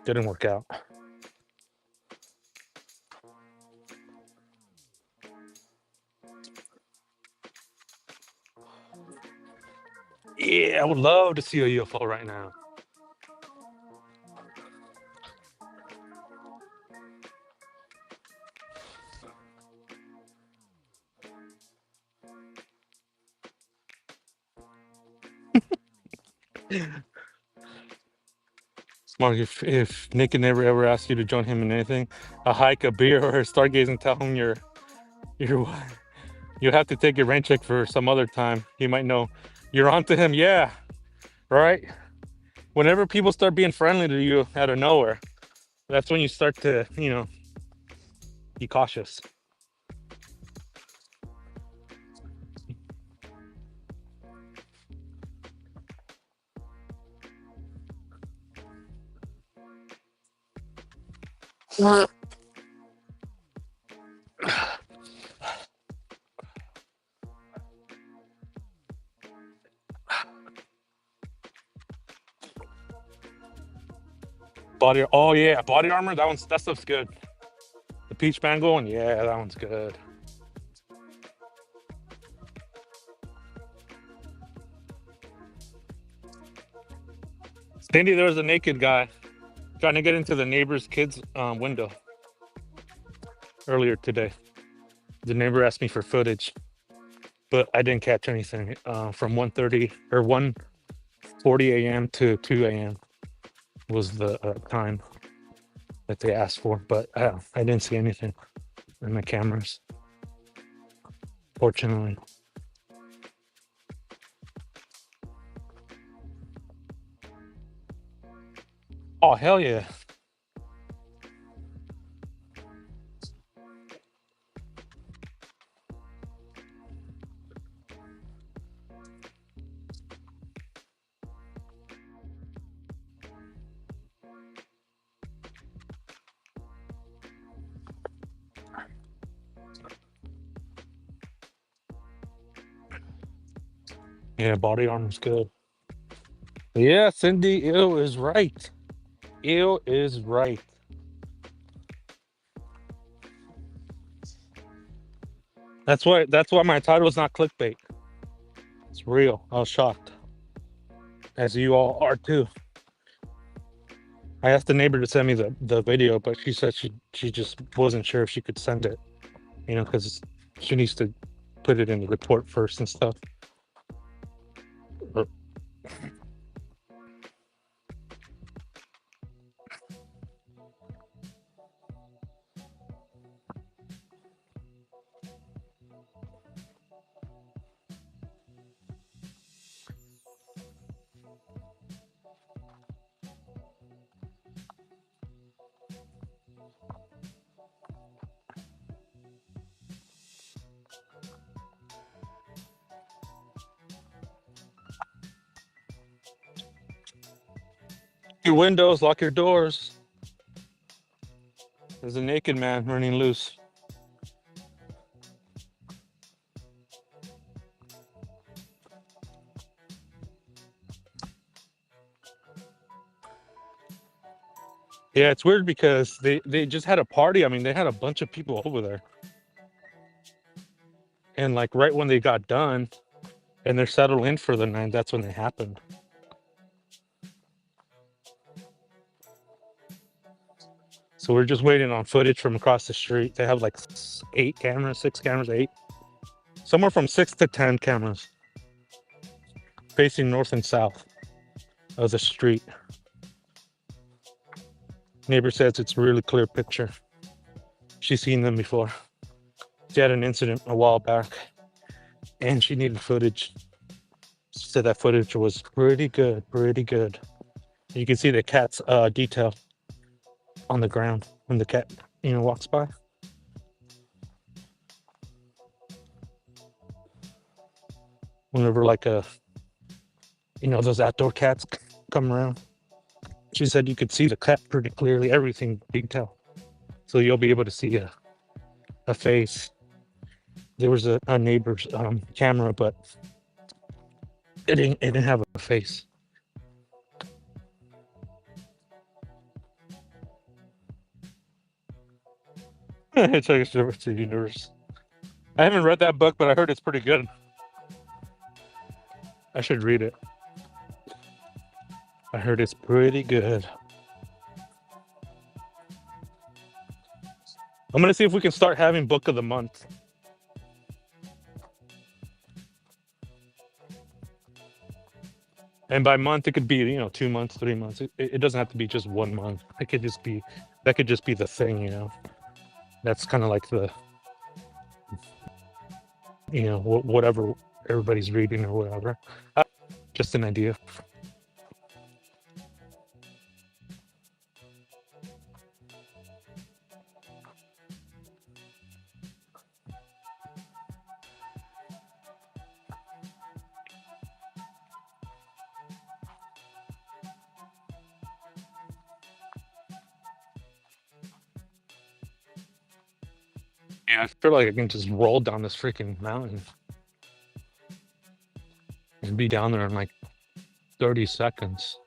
didn't work out. Yeah, I would love to see a UFO right now. Mark, if Nick never ever asked you to join him in anything, a hike, a beer, or a stargazing, tell him you'll have to take your rain check for some other time. He might know you're onto him. Yeah, right. Whenever people start being friendly to you out of nowhere, that's when you start to, be cautious. Body, oh yeah, body armor. That stuff's good. The peach mango one, yeah, that one's good. Sandy, there was a naked guy trying to get into the neighbor's kid's window earlier today. The neighbor asked me for footage, but I didn't catch anything. From 1:30 or 1:40 a.m. to 2 a.m. was the time that they asked for, but I didn't see anything in my cameras, fortunately. Oh, hell yeah. Yeah, body armor's good. Yeah, Cindy, ew is right. Ew is right. That's why my title was not clickbait. It's real. I was shocked. As you all are too. I asked the neighbor to send me the video, but she said she just wasn't sure if she could send it, because she needs to put it in the report first and stuff. Uh, Your windows, lock your doors. There's a naked man running loose. Yeah, it's weird because they just had a party. I mean, they had a bunch of people over there, and like right when they got done and they're settled in for the night, that's when they happened. So we're just waiting on footage from across the street. They have like 8 cameras, 6 cameras, 8, somewhere from 6 to 10 cameras facing north and south of the street. Neighbor says it's a really clear picture. She's seen them before. She had an incident a while back and she needed footage. She said that footage was pretty good, pretty good. You can see the cat's detail on the ground when the cat, walks by. Whenever like those outdoor cats come around. She said you could see the cat pretty clearly, everything detail. So you'll be able to see a face. There was a neighbor's camera, but it didn't have a face. It's like a to universe. I haven't read that book, but I heard it's pretty good. I should read it. I heard it's pretty good. I'm gonna see if we can start having book of the month. And by month, it could be 2 months, 3 months. It doesn't have to be just 1 month. It could just be that could just be the thing. That's kind of like the whatever everybody's reading or whatever. Just an idea. Yeah, I feel like I can just roll down this freaking mountain and be down there in like 30 seconds.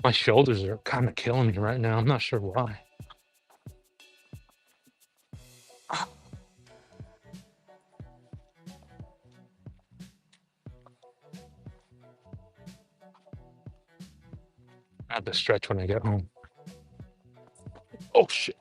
My shoulders are kind of killing me right now. I'm not sure why. I have to stretch when I get home. Oh shit.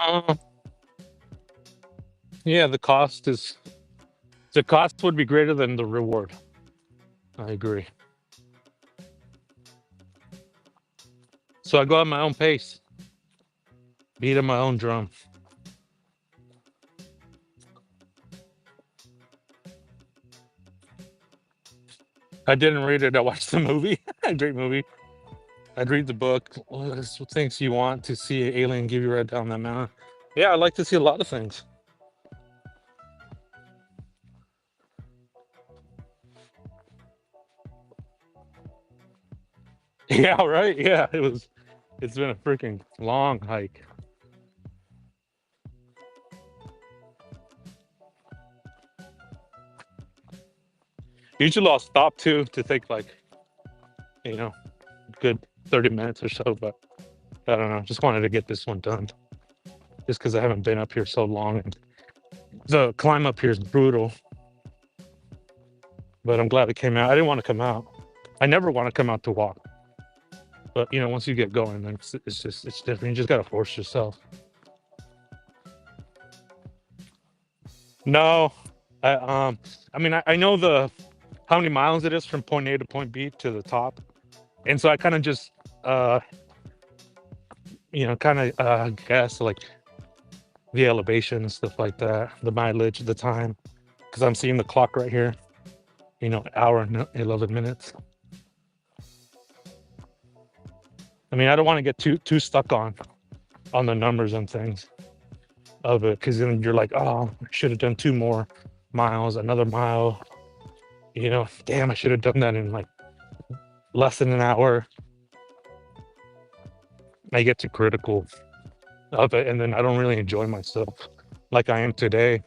Uh, yeah, the cost would be greater than the reward. I agree. So I go at my own pace. Beating my own drum. I didn't read it. I watched the movie. Great movie. I'd read the book. What things you want to see an alien give you right down that mountain? Yeah, I'd like to see a lot of things. Yeah, right. Yeah, it was. It's been a freaking long hike. Usually I'll stop too to take like, you know, good 30 minutes or so, but I don't know. Just wanted to get this one done just because I haven't been up here so long. And the climb up here is brutal, but I'm glad it came out. I didn't want to come out. I never want to come out to walk, but once you get going, then it's different. You just gotta force yourself. No, I mean I know how many miles it is from point A to point B to the top, and so I kind of just uh guess like the elevation and stuff like that, the mileage, the time, because I'm seeing the clock right here. Hour and 11 minutes. I mean, I don't want to get too stuck on the numbers and things of it, because then you're like, oh, I should have done 2 more miles, another mile. Damn, I should have done that in like less than an hour. I get too critical of it, and then I don't really enjoy myself like I am today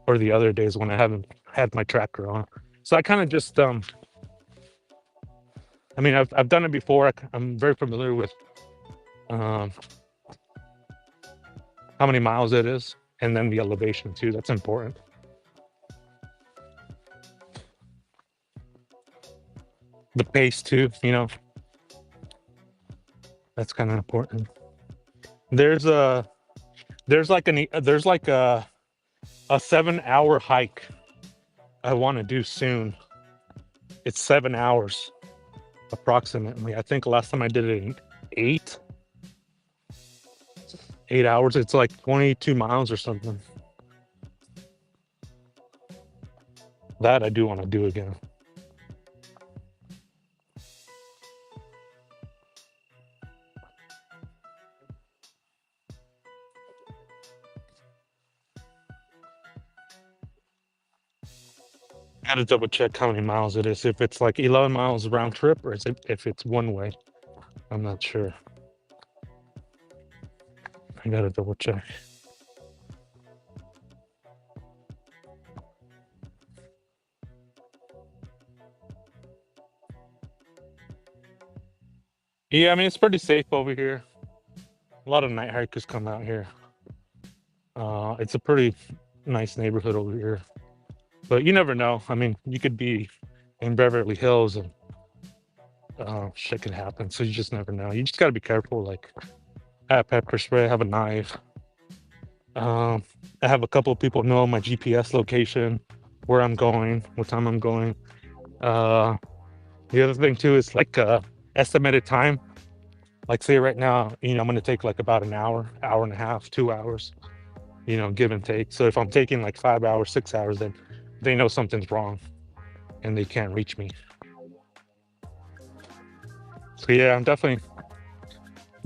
or the other days when I haven't had my tracker on. So I kind of just I mean, I've done it before. I'm very familiar with um, how many miles it is, and then the elevation too. That's important. The pace too. That's kind of important. There's a there's like a 7 hour hike I want to do soon. It's 7 hours approximately. I think last time I did it in 8 hours. It's like 22 miles or something. That I do want to do again. I gotta double check how many miles it is. If it's like 11 miles round trip, or if it's one way. I'm not sure. I gotta double check. Yeah, I mean it's pretty safe over here. A lot of night hikers come out here. It's a pretty nice neighborhood over here, but you never know. I mean, you could be in Beverly Hills and shit could happen. So you just never know. You just gotta be careful. Like, I have pepper spray. I have a knife. Um, I have a couple of people know my GPS location, where I'm going, what time I'm going. Uh, the other thing too is like estimated time. Like, say right now, I'm going to take like about an hour, hour and a half, 2 hours, give and take. So if I'm taking like 5 hours, 6 hours, then they know something's wrong and they can't reach me. So yeah, I'm definitely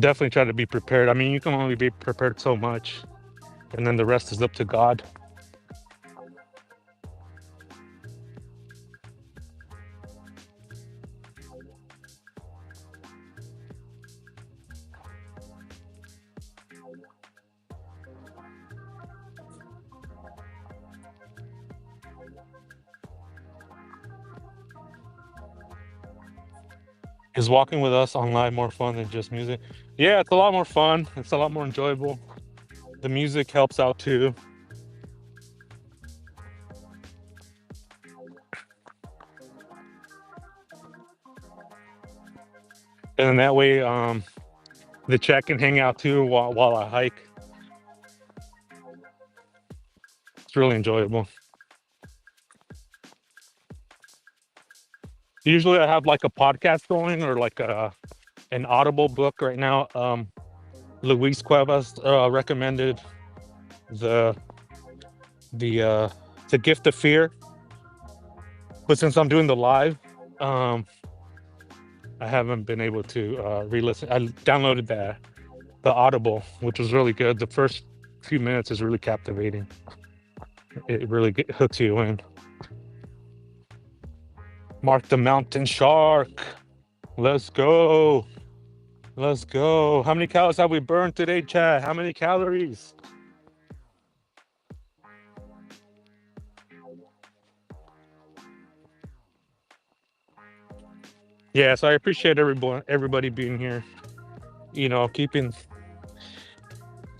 trying to be prepared. I mean, you can only be prepared so much, and then the rest is up to God. Is walking with us online more fun than just music? Yeah, it's a lot more fun. It's a lot more enjoyable. The music helps out too. And then that way, the chat can hang out too while I hike. It's really enjoyable. Usually I have like a podcast going or like an Audible book right now. Luis Cuevas recommended the the Gift of Fear, but since I'm doing the live, um, I haven't been able to re-listen. I downloaded the Audible, which was really good. The first few minutes is really captivating. It really hooks you in. Mark the Mountain Shark. Let's go. Let's go. How many calories have we burned today, Chad? How many calories? Yeah, so I appreciate everybody being here. You know, keeping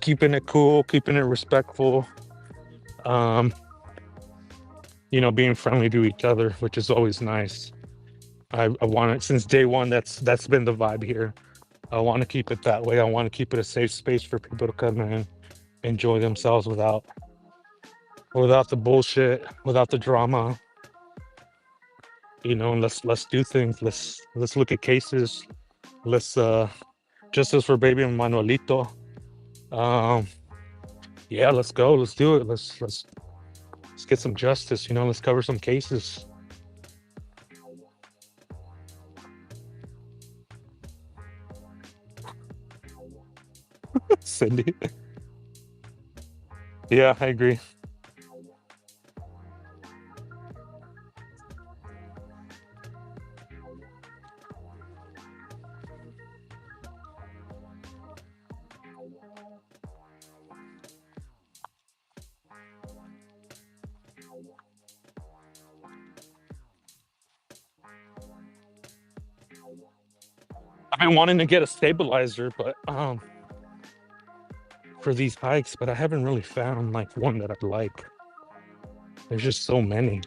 it cool, keeping it respectful. Um, you know, being friendly to each other, which is always nice. I want it since day one. That's been the vibe here. I want to keep it that way. I want to keep it a safe space for people to come in, enjoy themselves without the bullshit, without the drama. You know, and let's do things. Let's look at cases. Let's justice for baby Manuelito. Um, yeah, let's go. Let's do it. Let's get some justice. You know, let's cover some cases. Cindy. Yeah, I agree. I've been wanting to get a stabilizer, but for these hikes, but I haven't really found like one that I like. There's just so many.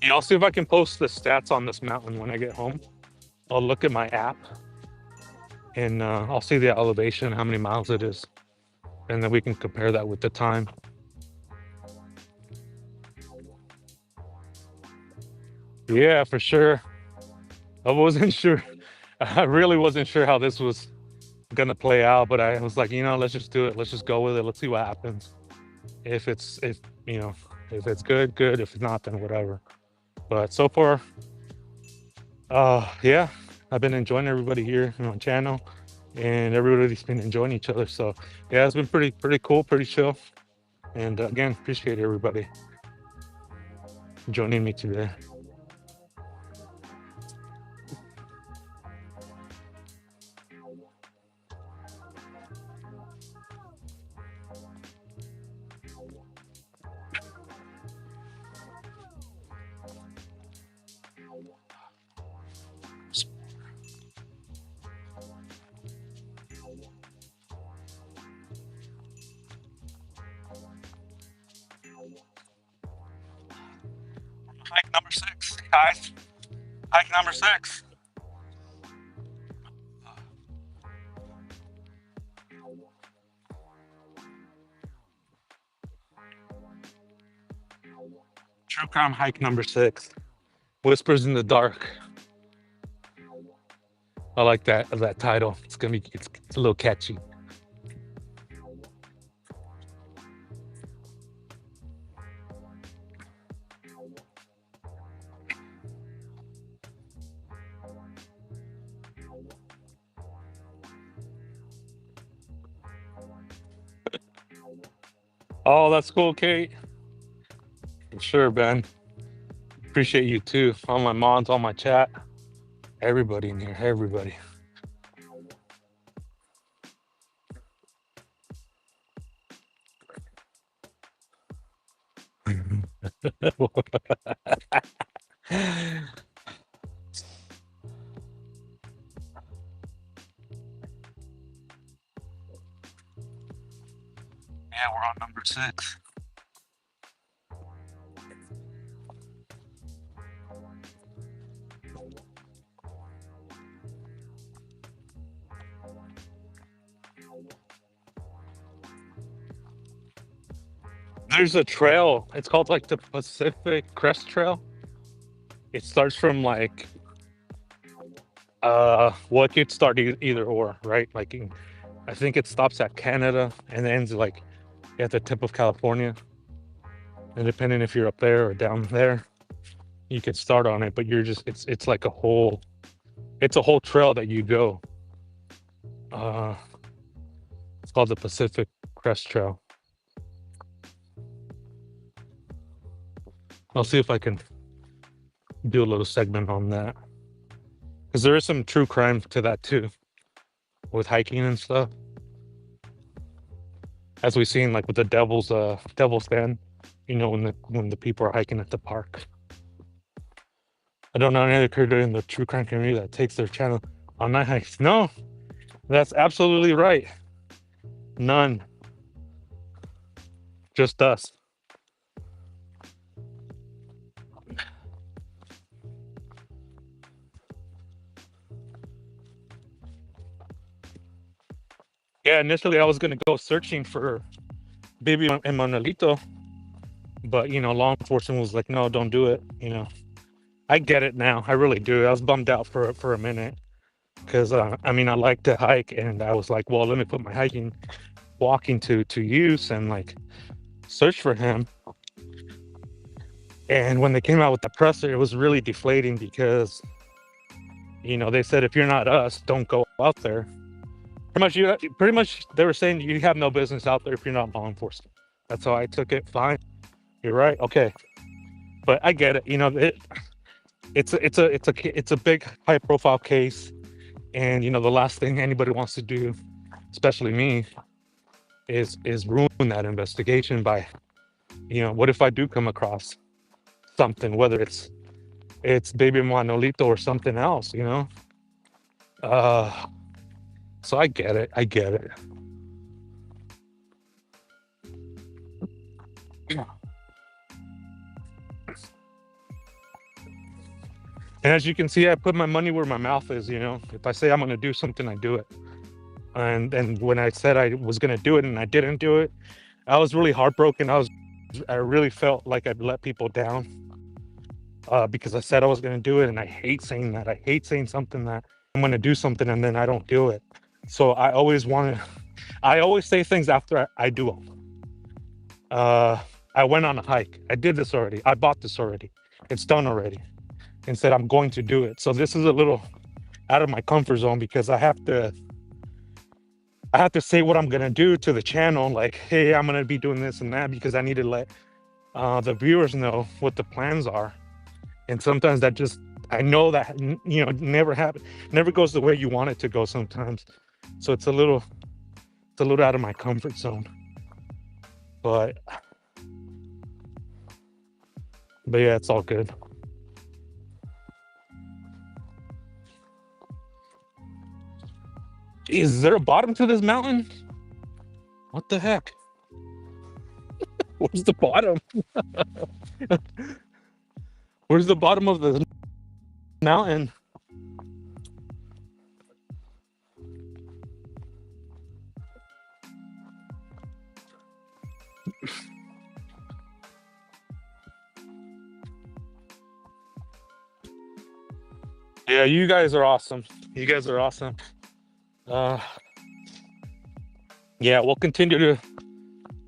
Yeah, I'll see if I can post the stats on this mountain when I get home. I'll look at my app and I'll see the elevation, how many miles it is, and then we can compare that with the time. Yeah, for sure. I wasn't sure. I really wasn't sure how this was gonna play out, but I was like, you know, let's just do it. Let's just go with it. Let's see what happens. If you know, if it's good, good. If it's not, then whatever. But so far, yeah, I've been enjoying everybody here on channel, and everybody's been enjoying each other. So yeah, it's been pretty cool, pretty chill. And again, appreciate everybody joining me today. Hike number 6, guys. Hike number 6. True crime hike number 6. Whispers in the dark. I like that title. It's a little catchy. Oh, that's cool, Kate. Sure, Ben. Appreciate you too. All my mods, all my chat, everybody in here, everybody. There's a trail. It's called like the Pacific Crest Trail. It starts from like well, it could start either or, right? Like I think it stops at Canada and ends like at the tip of California. And depending if you're up there or down there, you could start on it. But you're just it's like it's a whole trail that you go. Uh, it's called the Pacific Crest Trail. I'll see if I can do a little segment on that because there is some true crime to that too, with hiking and stuff. As we've seen, like with the Devil's Den, you know, when the people are hiking at the park. I don't know any other creator in the true crime community that takes their channel on night hikes. No, that's absolutely right. None. Just us. Yeah, initially I was gonna go searching for Baby and Manuelito, but you know, law enforcement was like, no, don't do it. You know, I get it now. I really do. I was bummed out for a minute because I mean, I like to hike, and I was like, well, let me put my walking to use and like search for him. And when they came out with the presser, it was really deflating because, you know, they said if you're not us, don't go out there. Pretty much, they were saying you have no business out there if you're not law enforcement. That's how I took it. Fine, you're right. Okay, but I get it. You know, it's a big high profile case, and you know the last thing anybody wants to do, especially me, is ruin that investigation by, you know, what if I do come across something, whether it's Baby Manolito or something else, you know. So I get it. I get it. And as you can see, I put my money where my mouth is. You know, if I say I'm going to do something, I do it. And when I said I was going to do it and I didn't do it, I was really heartbroken. I really felt like I'd let people down because I said I was going to do it, and I hate saying that. I hate saying something that I'm going to do something and then I don't do it. So I always say things after I do them. I went on a hike. I did this already. I bought this already. It's done already. And said I'm going to do it. So this is a little out of my comfort zone because I have to say what I'm gonna do to the channel, like, hey, I'm gonna be doing this and that, because I need to let the viewers know what the plans are. And sometimes that just, I know that, you know, never goes the way you want it to go sometimes. So it's a little out of my comfort zone. But yeah, it's all good. Is there a bottom to this mountain? What the heck? Where's the bottom? Where's the bottom of the mountain? Yeah, you guys are awesome. You guys are awesome. Yeah, we'll continue to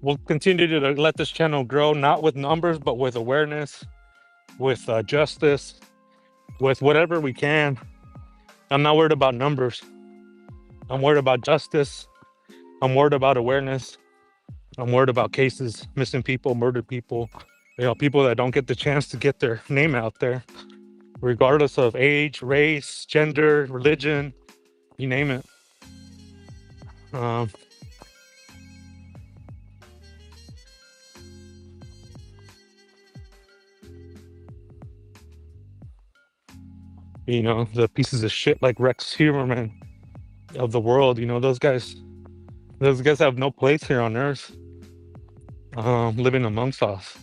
let this channel grow, not with numbers, but with awareness, with justice, with whatever we can. I'm not worried about numbers. I'm worried about justice. I'm worried about awareness. I'm worried about cases, missing people, murdered people, you know, people that don't get the chance to get their name out there, regardless of age, race, gender, religion, you name it. You know, the pieces of shit like Rex Huberman of the world, you know, those guys have no place here on Earth, living amongst us.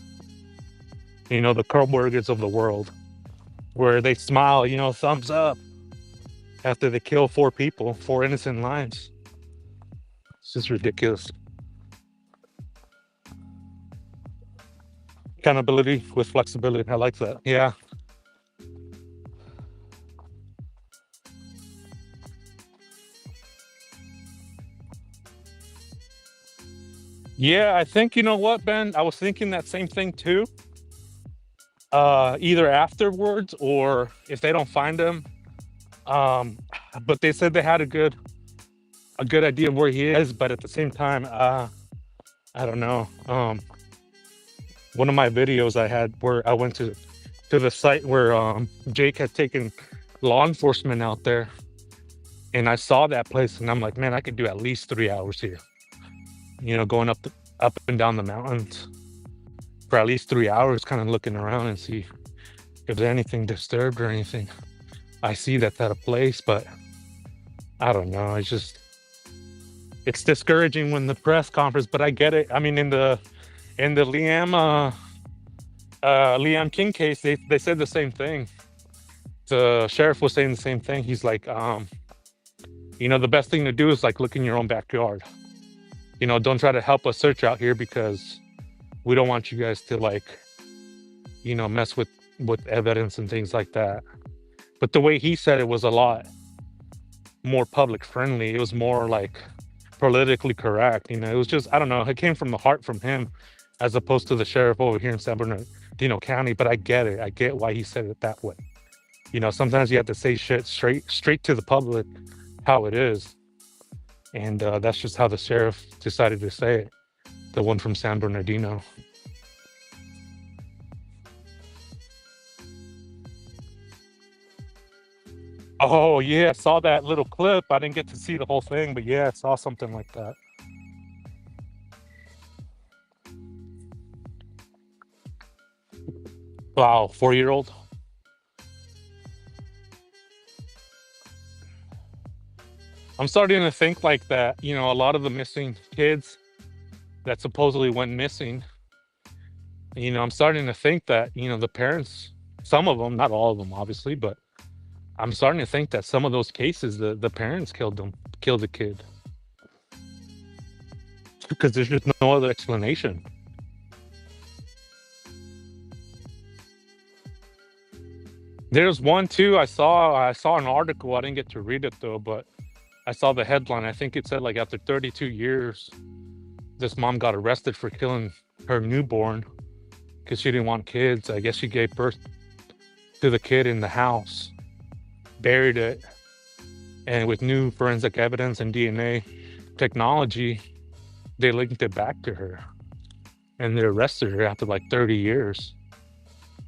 You know, the Kohlbergers of the world, where they smile, you know, thumbs up after they kill 4 people, 4 innocent lives. It's just ridiculous. Accountability with flexibility. I like that. Yeah. Yeah, I think you know what, Ben? I was thinking that same thing too. Either afterwards or if they don't find him. Um, but they said they had a good idea of where he is, but at the same time, I don't know. One of my videos I had where I went to the site where Jake had taken law enforcement out there, and I saw that place, and I'm like, man, I could do at least 3 hours here. Going up and down the mountains for at least 3 hours, kind of looking around and see if there's anything disturbed or anything. I see that's at a place, but I don't know. It's discouraging when the press conference, but I get it. I mean, in the Liam King case, they said the same thing. The sheriff was saying the same thing. He's like, the best thing to do is like look in your own backyard. Don't try to help us search out here because we don't want you guys to like, mess with evidence and things like that. But the way he said it was a lot more public friendly. It was more like politically correct. It was just, I don't know, it came from the heart from him as opposed to the sheriff over here in San Bernardino County. But I get it. I get why he said it that way. Sometimes you have to say shit straight to the public how it is. And that's just how the sheriff decided to say it. The one from San Bernardino. Oh yeah, I saw that little clip. I didn't get to see the whole thing, but yeah, I saw something like that. Wow, 4-year-old. I'm starting to think like that. A lot of the missing kids that supposedly went missing. I'm starting to think that the parents, some of them, not all of them, obviously, but I'm starting to think that some of those cases, the parents killed the kid, because there's just no other explanation. There's one too. I saw an article. I didn't get to read it though, but I saw the headline. I think it said like after 32 years, this mom got arrested for killing her newborn because she didn't want kids. I guess she gave birth to the kid in the house, buried it, and with new forensic evidence and DNA technology, they linked it back to her, and they arrested her after like 30 years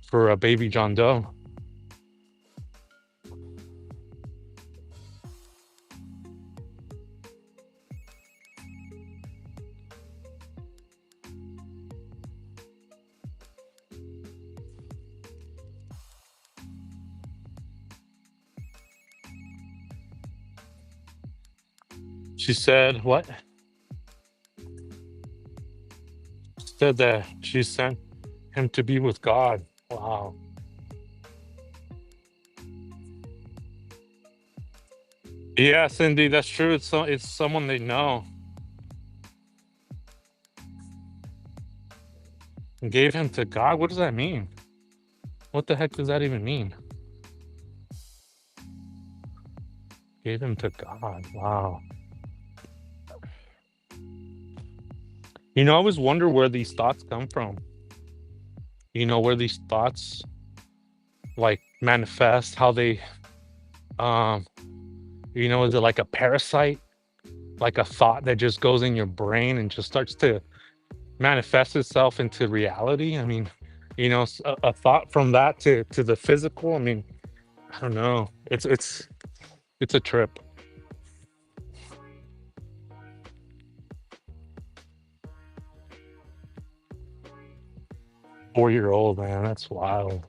for a baby John Doe. She said what? Said that she sent him to be with God. Wow. Yeah, Cindy, that's true. It's someone they know. Gave him to God. What does that mean? What the heck does that even mean? Gave him to God. Wow. I always wonder where these thoughts come from. Where these thoughts like manifest, how they um is it like a parasite, like a thought that just goes in your brain and just starts to manifest itself into reality? I mean, a thought from that to the physical. I mean, I don't know. It's a trip. 4-year-old, man, that's wild.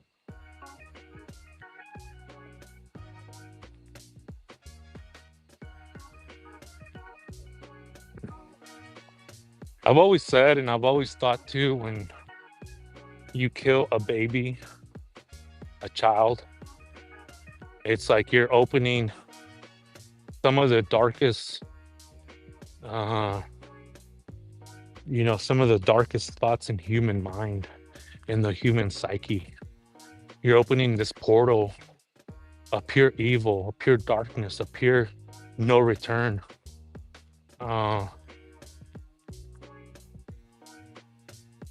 I've always said, and I've always thought too, when you kill a baby, a child, it's like you're opening some of the darkest, uh, some of the darkest thoughts in human mind. in the human psyche. You're opening this portal of pure evil, of pure darkness, of pure no return. Uh,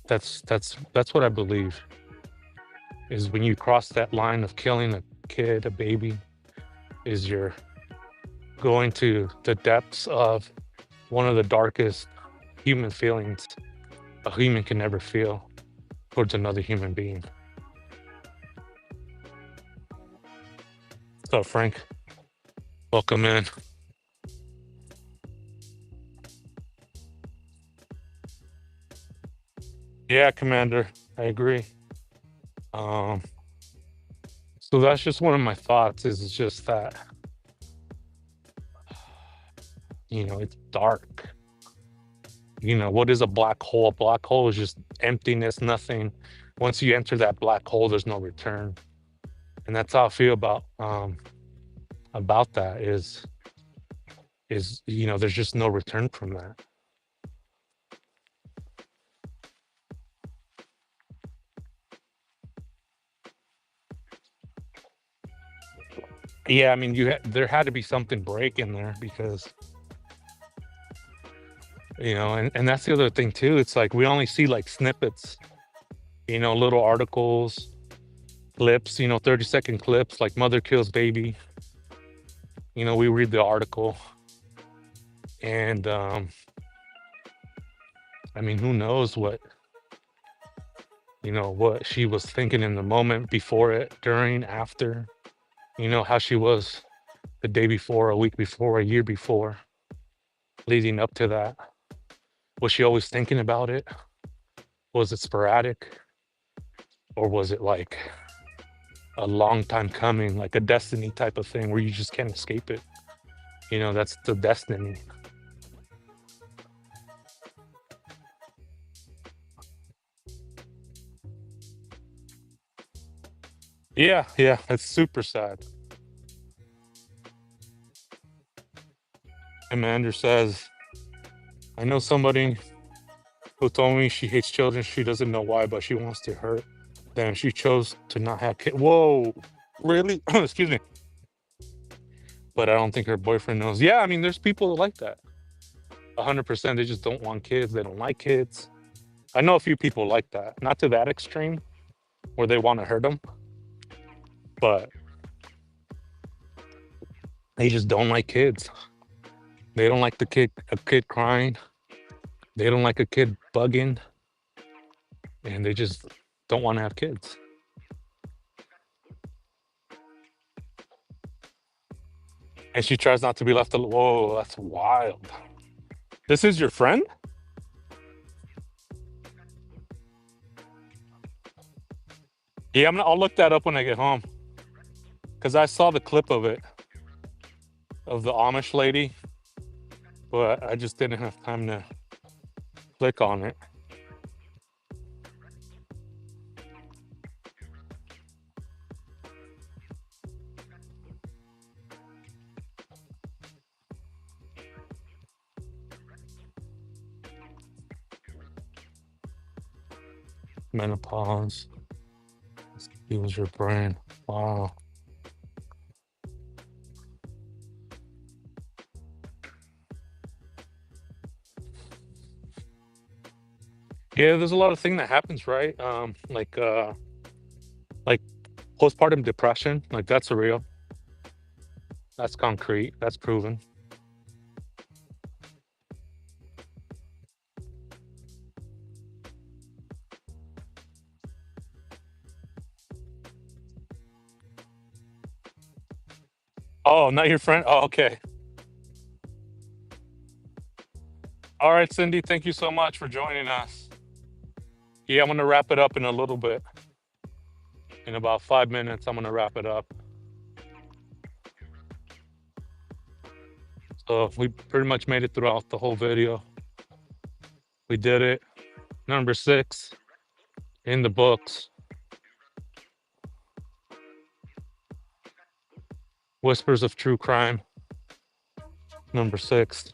that's what I believe is when you cross that line of killing a kid, a baby, is you're going to the depths of one of the darkest human feelings a human can ever feel towards another human being. So, Frank, welcome in. Yeah, Commander, I agree. Um, so that's just one of my thoughts. Is just that it's dark. What is a black hole? A black hole is just emptiness, nothing. Once you enter that black hole, there's no return, and that's how I feel about that. Is there's just no return from that. Yeah, I mean, there had to be something breaking there because and that's the other thing too. It's like we only see like snippets, little articles, clips, 30-second clips, like mother kills baby. We read the article, and I mean, who knows what she was thinking in the moment, before it, during, after. How she was the day before, a week before, a year before, leading up to that. Was she always thinking about it? Was it sporadic? Or was it like a long time coming, like a destiny type of thing where you just can't escape it? That's the destiny. Yeah, yeah, it's super sad. Amanda says, I know somebody who told me she hates children. She doesn't know why, but she wants to hurt them. She chose to not have kids. Whoa, really? Excuse me. But I don't think her boyfriend knows. Yeah, I mean, there's people like that. 100%. They just don't want kids. They don't like kids. I know a few people like that. Not to that extreme where they want to hurt them, but they just don't like kids. They don't like a kid crying. They don't like a kid bugging, and they just don't want to have kids. And she tries not to be left alone. Whoa, that's wild. This is your friend? Yeah, I'll look that up when I get home. Because I saw the clip of it, of the Amish lady, but I just didn't have time to click on it. Menopause. Heals your brain. Wow. Yeah, there's a lot of thing that happens, right? Like postpartum depression, like that's real. That's concrete. That's proven. Oh, not your friend? Oh, okay. All right, Cindy, thank you so much for joining us. Yeah, I'm gonna wrap it up in a little bit. In about 5 minutes, I'm gonna wrap it up. So we pretty much made it throughout the whole video. We did it. Number 6 in the books. Whispers of True Crime. Number 6.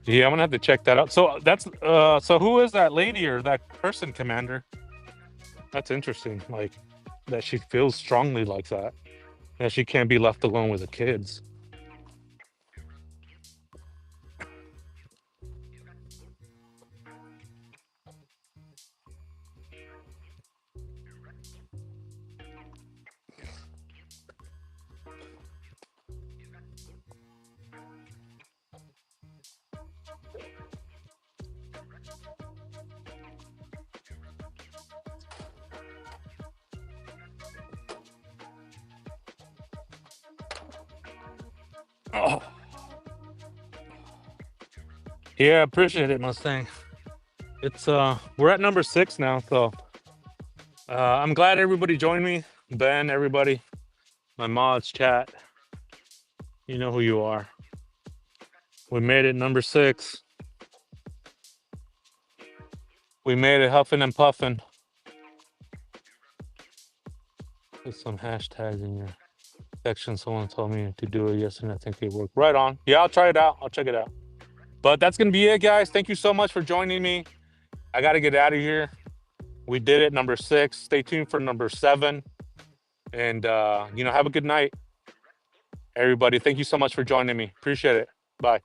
Yeah, I'm gonna have to check that out. So that's so who is that lady or that person, Commander? That's interesting. Like that she feels strongly like that. That she can't be left alone with the kids. Oh. Yeah, appreciate it, Mustang. It's we're at number 6 now, so I'm glad everybody joined me. Ben, everybody, my mods, chat. You know who you are. We made it number 6. We made it huffing and puffing. Put some hashtags in your section. Someone told me to do it yesterday. I think it worked. Right on. Yeah, I'll try it out. I'll check it out. But that's gonna be it, guys. Thank you so much for joining me. I gotta get out of here. We did it, number 6. Stay tuned for number 7. And have a good night, everybody. Thank you so much for joining me. Appreciate it. Bye.